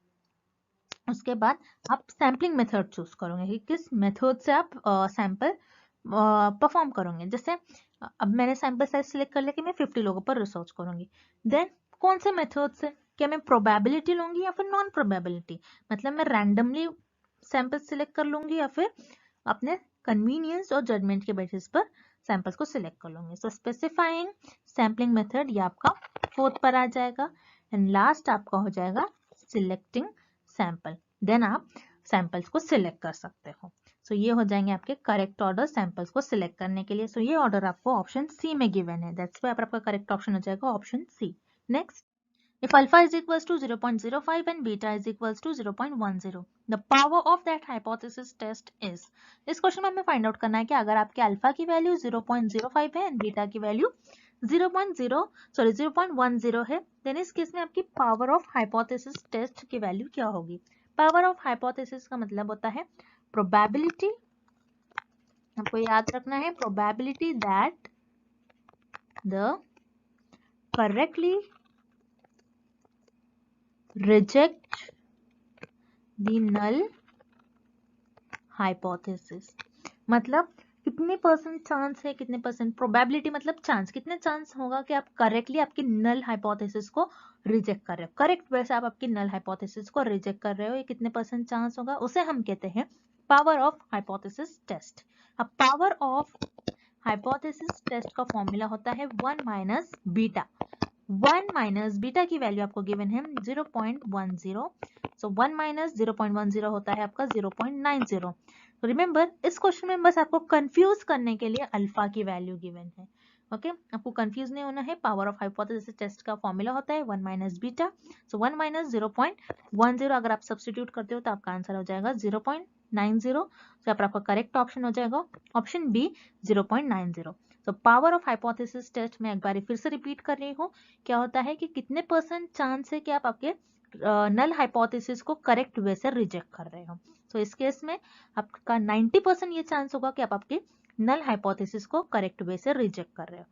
उसके बाद आप सैम्पलिंग मेथड चूज करोगे कि किस मेथड से आप सैंपल परफॉर्म करोगे। जैसे अब मैंने सैंपल साइज सिलेक्ट कर लिया कि मैं 50 लोगों पर रिसर्च करूंगी। देन कौन से मेथड से, क्या मैं प्रोबेबिलिटी लूंगी या फिर नॉन प्रोबेबिलिटी, मतलब मैं रैंडमली सैंपल सिलेक्ट कर लूंगी या फिर अपने कन्वीनियंस और जजमेंट के बेसिस पर सैंपल्स को सिलेक्ट कर लूंगी। सो स्पेसिफाइंग सैम्पलिंग मेथड ये आपका फोर्थ पर आ जाएगा एंड लास्ट आपका हो जाएगा सिलेक्टिंग सैंपल। देन आप सैंपल्स को सिलेक्ट कर सकते हो। सो ये हो जाएंगे आपके करेक्ट ऑर्डर सैंपल्स को सिलेक्ट करने के लिए। सो ये ऑर्डर आपको ऑप्शन सी में गिवन है, दैट्स व्हाई आपका करेक्ट ऑप्शन हो जाएगा option C. Next, if alpha is equals to 0.05 and beta is equals to 0.10, the power of that hypothesis test is। इस क्वेश्चन में हमें फाइंड आउट करना है कि अगर आपके अल्फा की वैल्यू 0.05 है एंड बीटा की वैल्यू 0.10 है, देन इस केस में आपकी पावर ऑफ हाइपोथेसिस टेस्ट की वैल्यू क्या होगी। पावर ऑफ हाइपोथेसिस का मतलब होता है प्रोबेबिलिटी, आपको याद रखना है, probability that the correctly reject the null hypothesis। मतलब कितने परसेंट चांस है, कितने परसेंट प्रोबेबिलिटी मतलब चांस, कितने चांस होगा कि आप करेक्टली आपकी नल हाइपोथेसिस को रिजेक्ट कर रहे हो, करेक्ट वे से आप आपकी नल हाइपोथेसिस को रिजेक्ट कर रहे हो, ये कितने परसेंट चांस होगा, उसे हम कहते हैं पावर ऑफ हाइपोथेसिस टेस्ट। अब पावर ऑफ हाइपोथेसिस टेस्ट का फॉर्मूला होता है 1 माइनस बीटा। 1 माइनस बीटा की वैल्यू आपको गिवन है 0.10, सो 1 माइनस 0.10 होता है आपका 0.90। तो रिमेंबर इस क्वेश्चन में बस आपको कंफ्यूज करने के लिए अल्फा की वैल्यू गिवन है। ओके आपको कंफ्यूज नहीं होना है। पावर ऑफ हाइपोथेसिस टेस्ट का फॉर्मूला होता है 1 माइनस बीटा, सो 1 माइनस 0.10 अगर आप सब्स्टिट्यूट करते हो तो आपका आंसर हो जाएगा 0.90। तो आपका करेक्ट ऑप्शन हो जाएगा ऑप्शन बी 0.90। तो पावर ऑफ हाइपोथेसिस टेस्ट में एक बार फिर से रिपीट कर रही हूँ, क्या होता है कि कितने % चांस है कि आप आपके नल हाइपोथेसिस को करेक्ट वे से रिजेक्ट कर रहे हो। तो इस केस में आपका 90% ये चांस होगा कि आप आपके नल हाइपोथेसिस को करेक्ट वे से रिजेक्ट कर रहे हो।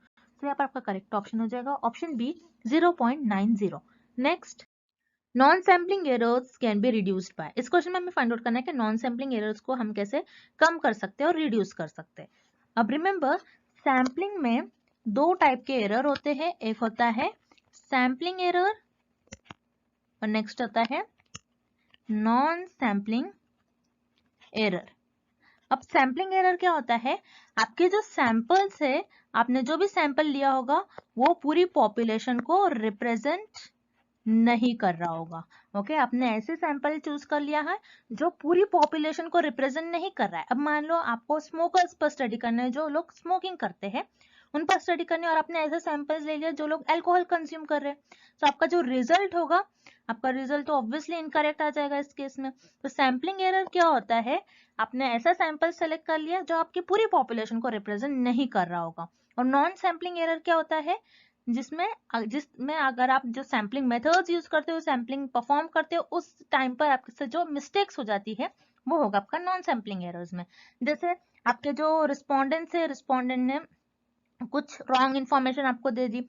तो यहाँ पर आपका करेक्ट ऑप्शन हो जाएगा option B 0.90। Next, non sampling errors can be reduced by. इस क्वेश्चन में हमें फाइंड आउट करना है कि नॉन सैम्पलिंग एरर्स को हम कैसे कम कर सकते हैं और रिड्यूस कर सकते हैं। अब रिमेंबर सैम्पलिंग में दो टाइप के एरर होते हैं, एक होता है सैम्पलिंग एरर और नेक्स्ट होता है नॉन सैम्पलिंग एरर। अब सैम्पलिंग एरर क्या होता है, आपके जो सैंपल्स है, आपने जो भी सैंपल लिया होगा वो पूरी पॉपुलेशन को रिप्रेजेंट नहीं कर रहा होगा। ओके आपने ऐसे सैंपल चूज कर लिया है जो पूरी पॉपुलेशन को रिप्रेजेंट नहीं कर रहा है। अब मान लो आपको स्मोकर्स पर स्टडी करना है, जो लोग स्मोकिंग करते हैं उन पर स्टडी करनी है, और आपने ऐसे सैंपल्स ले लिया जो लोग अल्कोहल कंज्यूम कर रहे हैं, तो आपका जो रिजल्ट होगा, आपका रिजल्ट तो ऑब्वियसली इनकरेक्ट आ जाएगा इस केस में। तो सैम्पलिंग एरर क्या होता है, आपने ऐसा सैंपल सेलेक्ट कर लिया जो आपकी पूरी पॉपुलेशन को रिप्रेजेंट नहीं कर रहा होगा। और नॉन सैम्पलिंग एरर क्या होता है, जिसमें अगर आप जो सैम्पलिंग मेथड्स यूज करते हो, सैम्पलिंग परफॉर्म करते हो, उस टाइम पर आपसे जो मिस्टेक्स हो जाती है वो होगा आपका नॉन सैम्पलिंग एरर्स में। जैसे आपके जो रिस्पोंडेंट है, रिस्पोंडेंट ने कुछ रॉन्ग इन्फॉर्मेशन आपको दे दी,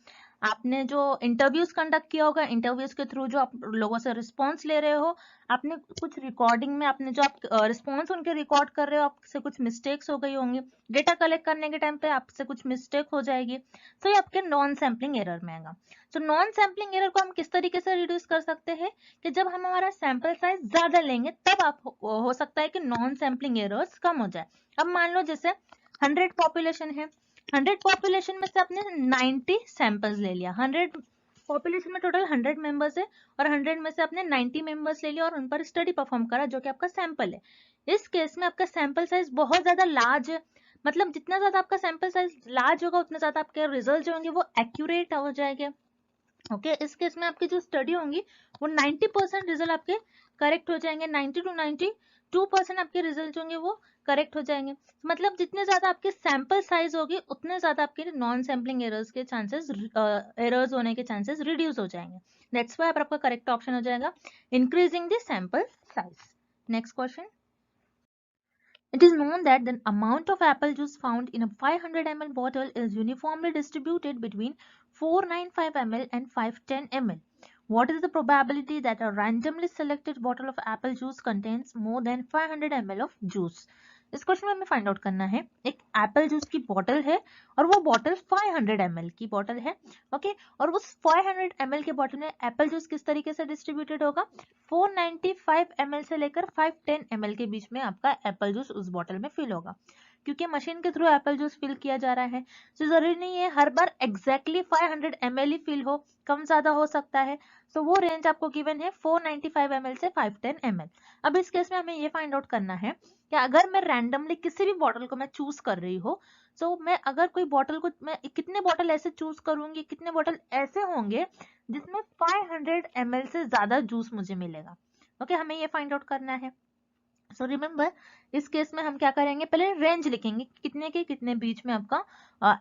आपने जो इंटरव्यूज कंडक्ट किया होगा, इंटरव्यूज के थ्रू जो आप लोगों से रिस्पॉन्स ले रहे हो, आपने कुछ रिकॉर्डिंग में आपने जो आप रिस्पॉन्स उनके रिकॉर्ड कर रहे हो, आपसे कुछ मिस्टेक्स हो गई होंगी, डेटा कलेक्ट करने के टाइम पे आपसे कुछ मिस्टेक हो जाएगी, तो ये आपके नॉन सैम्पलिंग एरर में आएगा। तो नॉन सैम्पलिंग एरर को हम किस तरीके से रिड्यूस कर सकते हैं कि जब हम हमारा सैंपल साइज ज्यादा लेंगे तब आप हो सकता है कि नॉन सैम्पलिंग एरर्स कम हो जाए। अब मान लो जैसे 100 पॉपुलेशन है, 100 पॉपुलेशन में से आपने 90 सैंपल्स ले लिया, 100 पॉपुलेशन में टोटल 100 मेंबर्स है और 100 में से आपने 90 मेंबर्स ले लिया और उन पर स्टडी परफॉर्म करा जो कि आपका सैंपल है। इस केस में आपका सैंपल साइज बहुत ज्यादा लार्ज है, मतलब जितना ज्यादा आपका सैंपल साइज लार्ज होगा उतना ज्यादा आपके रिजल्ट जो होंगे वो एक्यूरेट हो जाएंगे। ओके इस केस में आपकी जो स्टडी होंगी वो 90% रिजल्ट आपके करेक्ट हो जाएंगे, 90 to 92% आपके रिजल्ट होंगे वो करेक्ट हो जाएंगे। मतलब जितने ज्यादा आपके सैंपल साइज होगी उतने ज्यादा आपके नॉन सैम्पलिंग एरर्स के चांसेस, एरर्स होने के चांसेस रिड्यूस हो जाएंगे। दैट्स व्हाई आपका करेक्ट ऑप्शन हो जाएगा increasing the sample size. Next question, it is known that the amount of apple juice found in a 500 ml bottle is uniformly distributed between 495 ml and 510 ml. What is the probability that a randomly selected bottle of apple juice contains more than 500 ml of juice? इस question में हमें find out करना है, एक Apple juice की bottle है और वो बॉटल 500 ml की बॉटल है। ओके और उस 500 ml के बॉटल में एप्पल जूस किस तरीके से डिस्ट्रीब्यूटेड होगा, 495 ml से लेकर 510 ml के बीच में आपका एप्पल जूस उस बॉटल में फिल होगा। क्योंकि मशीन के थ्रू एप्पल जूस फिल किया जा रहा है तो जरूरी नहीं है हर बार एग्जैक्टली 500 ml ही फिल हो, कम ज्यादा हो सकता है। तो वो रेंज आपको गिवन है 495 ml से 510 ml। अब इस केस में हमें ये फाइंड आउट करना है कि अगर मैं रैंडमली किसी भी बॉटल को मैं चूज कर रही हूँ, तो मैं अगर कोई बॉटल को मैं कितने बॉटल ऐसे चूज करूंगी, कितने बॉटल ऐसे होंगे जिसमें 500 ml से ज्यादा जूस मुझे मिलेगा। ओके हमें ये फाइंड आउट करना है। सो रिमेंबर इस केस में हम क्या करेंगे, पहले रेंज लिखेंगे कितने के कितने बीच में आपका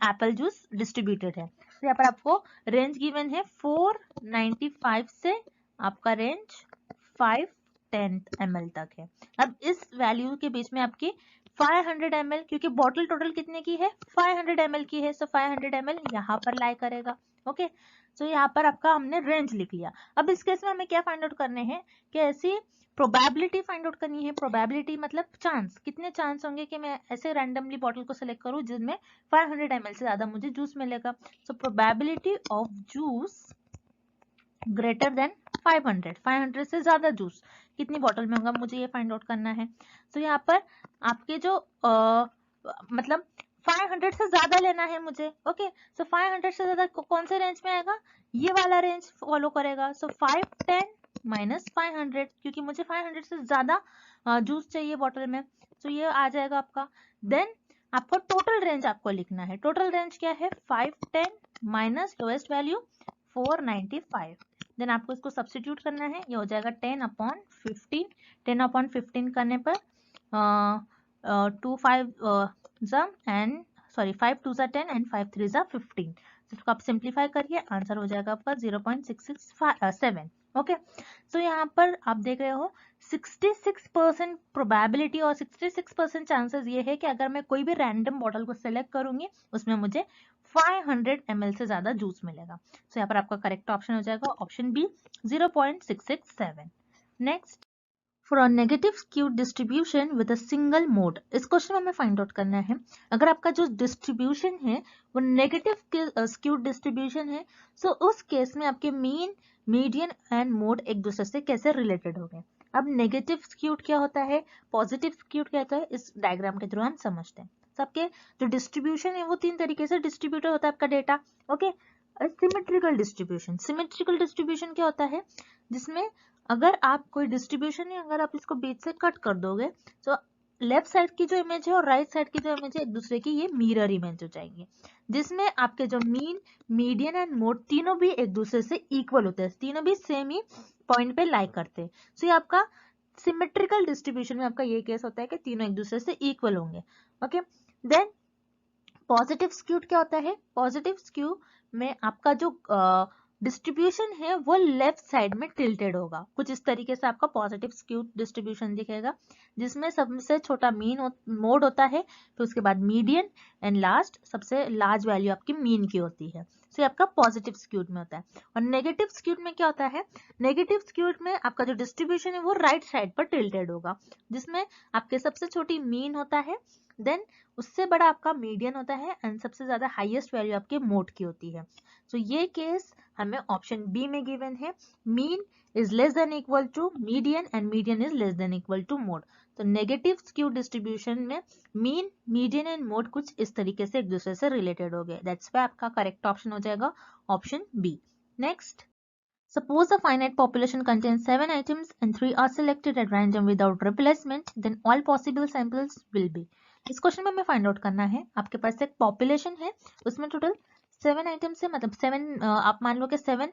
एप्पल जूस डिस्ट्रीब्यूटेड है। तो यहाँ पर आपको रेंज गिवन है 495 से आपका रेंज 510 ml तक है। अब इस वैल्यू के बीच में आपकी 500 ml, क्योंकि बॉटल टोटल कितने की है 500 ml की है, सो 500 ml यहाँ पर लाई करेगा। ओके तो यहाँ पर आपका हमने रेंज लिख लिया। अब इस केस में हमें क्या फाइंड आउट करने हैं कि ऐसी प्रोबेबिलिटी फाइंड आउट करनी है। प्रोबेबिलिटी मतलब चांस, कितने चांस होंगे कि मैं ऐसे रैंडमली बॉटल को सिलेक्ट करूं जिसमें 500 ml से ज्यादा मुझे जूस मिलेगा। So probability of juice greater than 500 से ज्यादा जूस कितनी बॉटल में होगा मुझे ये फाइंड आउट करना है। तो यहाँ पर आपके जो मतलब 500 से ज्यादा लेना है मुझे। ओके, सो 500 से ज्यादा कौन से रेंज में आएगा, ये वाला रेंज फॉलो करेगा। सो 510 माइनस 500, क्योंकि मुझे 500 से ज्यादा जूस चाहिए बॉटल में, तो ये आ जाएगा आपका। देन आपको टोटल रेंज आपको लिखना है। टोटल रेंज क्या है, 510 माइनस लोएस्ट वैल्यू 495। देन आपको इसको सब्स्टिट्यूट करना है, ये हो जाएगा 10/15। 10/15 करने पर 2 5 एंड सॉरी 5 2 10 एंड 5 3 15। इसको आप सिंप्लीफाई करिए, आंसर हो जाएगा आपका 0.667। ओके, सो यहाँ पर आप देख रहे हो 66% प्रोबेबिलिटी और 66% चांसेस ये है कि अगर मैं कोई भी रैंडम बॉटल को सिलेक्ट करूंगी उसमें मुझे 500 ml से ज्यादा जूस मिलेगा। सो यहाँ पर आपका करेक्ट ऑप्शन हो जाएगा option B 0.667। Next, for a negative skewed distribution with a single mode, इस क्वेश्चन में हमें फाइंड आउट करना है अगर आपका जो डिस्ट्रीब्यूशन है वो नेगेटिव स्क्यूड डिस्ट्रीब्यूशन है, सो उस केस में आपके मीन, मीडियन एंड मोड एक दूसरे से कैसे रिलेटेड हो गए। अब नेगेटिव स्क्यूड क्या होता है, पॉजिटिव स्क्यूड क्या होता है, इस डायग्राम के थ्रू हम समझते हैं। सबके जो डिस्ट्रीब्यूशन है वो 3 तरीके से डिस्ट्रीब्यूटेड होता है आपका data. Okay, symmetrical distribution, symmetrical distribution क्या होता है, जिसमें अगर आप कोई डिस्ट्रीब्यूशन है, अगर आप इसको बीच से कट कर दोगे तो लेफ्ट साइड की जो इमेज है और राइट साइड की जो इमेज है एक दूसरे की ये मिरर इमेज हो जाएंगी, जिसमें आपके जो मीन, मीडियन एंड मोड तीनों भी एक दूसरे से इक्वल होते हैं, तीनों भी सेम ही पॉइंट पे लाई करते हैं। सो ये आपका सिमेट्रिकल डिस्ट्रीब्यूशन में आपका ये केस होता है कि तीनों एक दूसरे से इक्वल होंगे। ओके, देन पॉजिटिव स्क्यूड क्या होता है, पॉजिटिव स्क्यू में आपका जो डिस्ट्रीब्यूशन है वो लेफ्ट साइड में टिल्टेड होगा, कुछ इस तरीके से आपका पॉजिटिव स्क्यू डिस्ट्रीब्यूशन दिखेगा, जिसमें सबसे छोटा मीन मोड होता है, फिर उसके बाद मीडियन एंड लास्ट सबसे लार्ज वैल्यू आपकी मीन की होती है। तो ये आपका पॉजिटिव स्क्यूड में होता है। और नेगेटिव स्क्यूड में क्या होता है, नेगेटिव स्क्यूड में आपका जो डिस्ट्रीब्यूशन है वो राइट साइड पर टिल्टेड होगा, जिसमें आपके सबसे छोटी मीन होता है, देन उससे बड़ा आपका मीडियन होता है एंड सबसे ज्यादा हाईएस्ट वैल्यू आपके मोड की होती है। सो ये केस हमें ऑप्शन बी में गिवन है, mean is less than equal to median and median is less than equal to mode. तो नेगेटिव स्क्यू डिस्ट्रीब्यूशन में मीन, मीडियन एंड मोड कुछ इस तरीके से एक दूसरे से रिलेटेड हो गए, दैट्स व्हाई आपका करेक्ट ऑप्शन हो जाएगा option B. Next, suppose a finite population contains 7 items and 3 are selected at random without replacement, then all possible samples will be। इस क्वेश्चन में हमें फाइंड आउट करना है, आपके पास एक पॉपुलेशन है, उसमें टोटल 7 आइटम्स है, मतलब 7 आप मान लो कि 7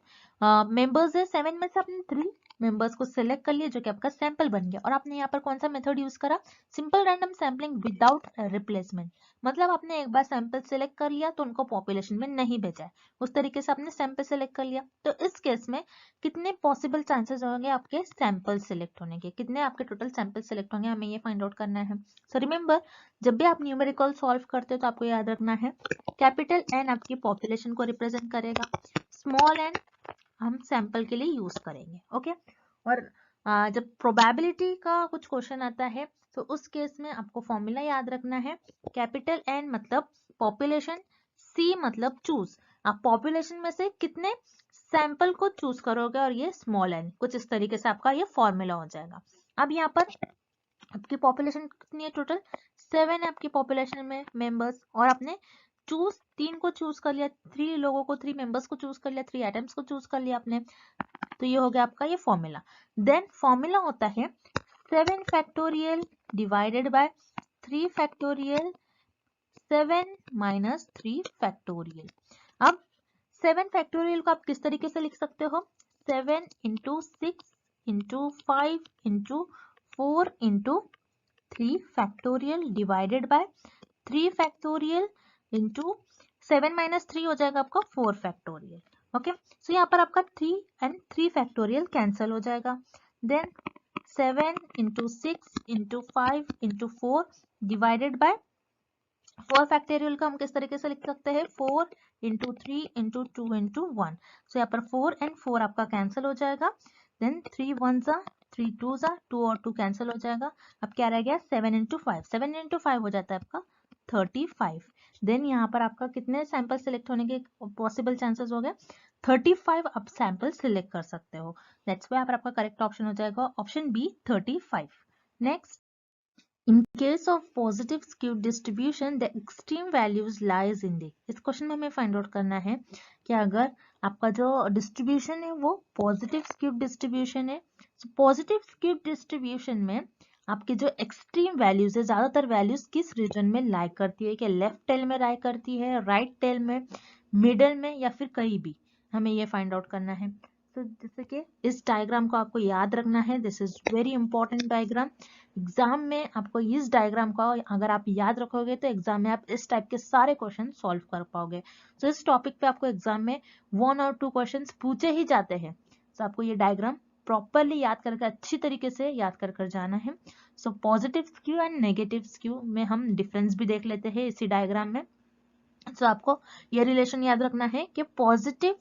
मेंबर्स है, 7 में से आपने 3 मेंबर्स को सिलेक्ट कर लिया जो कि आपका सैंपल बन गया। और आपने यहाँ पर कौन सा मेथड यूज करा, simple random sampling without replacement, मतलब आपने एक बार सैंपल सिलेक्ट कर लिया तो उनको पॉपुलेशन में नहीं भेजा है, उस तरीके से आपने सैंपल सिलेक्ट कर लिया। तो इस केस में कितने पॉसिबल चांसेस होंगे आपके सैंपल सिलेक्ट होने के, कितने आपके टोटल सैंपल सिलेक्ट होंगे, हमें ये फाइंड आउट करना है। सो रिमेंबर, जब भी आप न्यूमेरिकल सॉल्व करते हो तो आपको याद रखना है कैपिटल एन आपकी पॉपुलेशन को रिप्रेजेंट करेगा, स्मॉल एन हम सैंपल के लिए यूज करेंगे। ओके, और जब प्रोबेबिलिटी का कुछ क्वेश्चन आता है तो उस केस में आपको फॉर्मूला याद रखना है, कैपिटल एन मतलब पॉपुलेशन, सी मतलब चूज, आप पॉपुलेशन में से कितने सैंपल को चूज करोगे और ये स्मॉल एन, कुछ इस तरीके से आपका ये फॉर्मूला हो जाएगा। अब यहाँ पर आपकी पॉपुलेशन कितनी है, टोटल 7 है आपकी पॉपुलेशन में मेंबर्स, और आपने चूज 3 को चूज कर लिया, 3 लोगों को, 3 मेंबर्स को चूज कर लिया, 3 आइटम्स को चूज कर लिया आपने, तो ये हो गया आपका ये फॉर्मूला। देन फॉर्मूला होता है 7 factorial divided by 3 factorial 7 minus 3 factorial. अब 7 फैक्टोरियल को आप किस तरीके से लिख सकते हो, 7 into 6 into 5 into 4 into 3 factorial divided by 3 factorial into 7 minus 3 हो जाएगा आपका 4 फैक्टोरियल। ओके, सो यहाँ पर आपका 3 एंड 3 फैक्टोरियल कैंसिल हो जाएगा। Then 7 into 6 into 5 into 4 divided by 4 factorial को हम किस तरीके से लिख सकते हैं, 4 इंटू 3 इंटू 2 इंटू 1। सो यहाँ पर 4 एंड 4 आपका कैंसिल हो जाएगा। देन 3 1 जा 3 2 जा 2 और 2 कैंसिल हो जाएगा। अब क्या रह गया, 7 इंटू 5, 7 इंटू 5 हो जाता है आपका 35। देन यहाँ पर आपका कितने सैंपल सिलेक्ट होने के पॉसिबल चांसेस हो गए, 35 आप सैंपल सिलेक्ट कर सकते हो, दैट्स व्हाई यहाँ पर आपका करेक्ट ऑप्शन हो जाएगा option B 35। Next, in case of positive skew distribution the extreme values lies in the, इस क्वेश्चन में हमें फाइंड आउट करना है कि अगर आपका जो डिस्ट्रीब्यूशन है वो पॉजिटिव स्क्यू डिस्ट्रीब्यूशन है, तो पॉजिटिव स्क्यू डिस्ट्रीब्यूशन में आपके जो एक्सट्रीम वैल्यूज है, ज्यादातर वैल्यूज किस रीजन में लाई करती है, कि लेफ्ट टेल में लाई करती है, राइट टेल में, मिडल में, या फिर कहीं भी, हमें ये फाइंड आउट करना है। तो जैसे कि इस डायग्राम को आपको याद रखना है, this is very important diagram. Exam में आपको इस डायग्राम का अगर आप याद रखोगे तो एग्जाम में आप इस टाइप के सारे क्वेश्चन सॉल्व कर पाओगे। तो इस टॉपिक पे आपको एग्जाम में 1 और 2 क्वेश्चंस पूछे ही जाते हैं, तो आपको ये डायग्राम प्रॉपरली याद करके अच्छी तरीके से याद कर जाना है। So positive skew and negative skew में हम डिफरेंस भी देख लेते हैं इसी डायग्राम में। तो आपको ये रिलेशन याद रखना है कि पॉजिटिव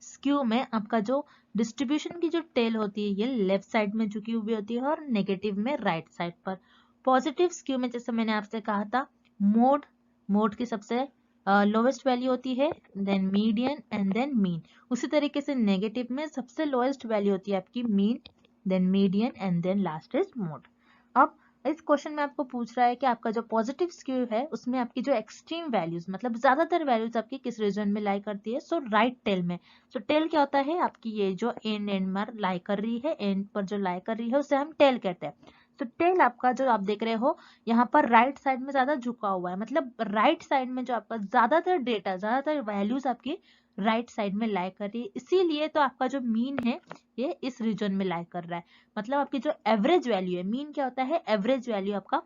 स्क्यू में आपका जो डिस्ट्रीब्यूशन की जो टेल होती है ये लेफ्ट साइड में झुकी हुई होती है और नेगेटिव में राइट साइड पर। पॉजिटिव स्क्यू में जैसे मैंने आपसे कहा था, मोड की सबसे लोवेस्ट वैल्यू होती है, then median and then mean. उसी तरीके से नेगेटिव में सबसे लोएस्ट वैल्यू होती है आपकी mean, then median and then last is mode. अब इस क्वेश्चन में आपको पूछ रहा है कि आपका जो पॉजिटिव स्क्यू है उसमें आपकी जो एक्सट्रीम वैल्यूज, मतलब ज्यादातर वैल्यूज आपकी किस रीजन में लाई करती है, सो राइट टेल में। सो टेल क्या होता है, आपकी ये जो एंड पर लाई कर रही है, एंड पर जो लाई कर रही है उसे हम टेल कहते हैं। तो टेल आपका जो आप देख रहे हो यहाँ पर राइट साइड में ज्यादा झुका हुआ है, मतलब राइट साइड में जो आपका ज्यादातर डेटा, ज्यादातर वैल्यूज आपकी राइट साइड में लाई कर रही है, इसीलिए तो आपका जो मीन है ये इस रीजन में लाई कर रहा है। मतलब आपकी जो एवरेज वैल्यू है, मीन क्या होता है, एवरेज वैल्यू आपका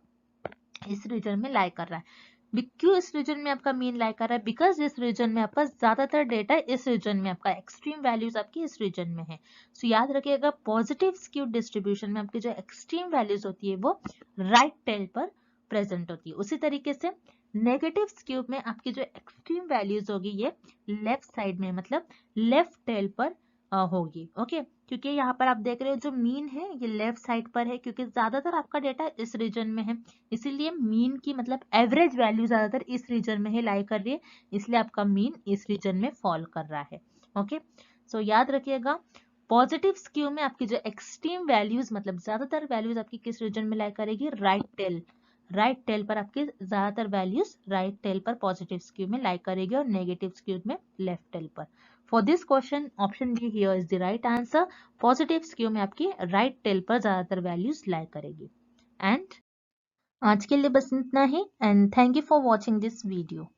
इस रीजन में लाई कर रहा है। क्यों इस रीजन में आपका मीन लाई कर रहा है, बिकॉज इस रीजन में आपका ज्यादातर डेटा इस रीजन में, आपका एक्सट्रीम वैल्यूज आपकी इस रीजन में है। सो याद रखिएगा, पॉजिटिव स्क्यू डिस्ट्रीब्यूशन में आपकी जो एक्सट्रीम वैल्यूज होती है वो राइट टेल पर प्रेजेंट होती है। उसी तरीके से नेगेटिव स्क्यू में आपकी जो एक्सट्रीम वैल्यूज होगी ये लेफ्ट साइड में, मतलब लेफ्ट टेल पर होगी। ओके, क्योंकि यहाँ पर आप देख रहे हो जो मीन है ये लेफ्ट साइड पर है, क्योंकि ज्यादातर आपका डेटा इस रीजन में है, इसीलिए मीन की मतलब एवरेज वैल्यू ज्यादातर इस रीजन में ही लाई कर रही है, इसलिए आपका मीन इस रीजन में फॉल कर रहा है। ओके, सो याद रखिएगा, पॉजिटिव स्क्यू में आपकी जो एक्सट्रीम वैल्यूज, मतलब ज्यादातर वैल्यूज आपकी किस रीजन में लाई करेगी, राइट टेल। राइट टेल पर आपकी ज्यादातर वैल्यूज राइट टेल पर पॉजिटिव स्क्यू में लाई करेगी और नेगेटिव स्क्यू में लेफ्ट टेल पर। For this question option D here is the right answer. Positive skew में आपकी राइट टेल पर ज्यादातर वैल्यूज लाई करेगी। एंड आज के लिए बस इतना ही, and thank you for watching this video.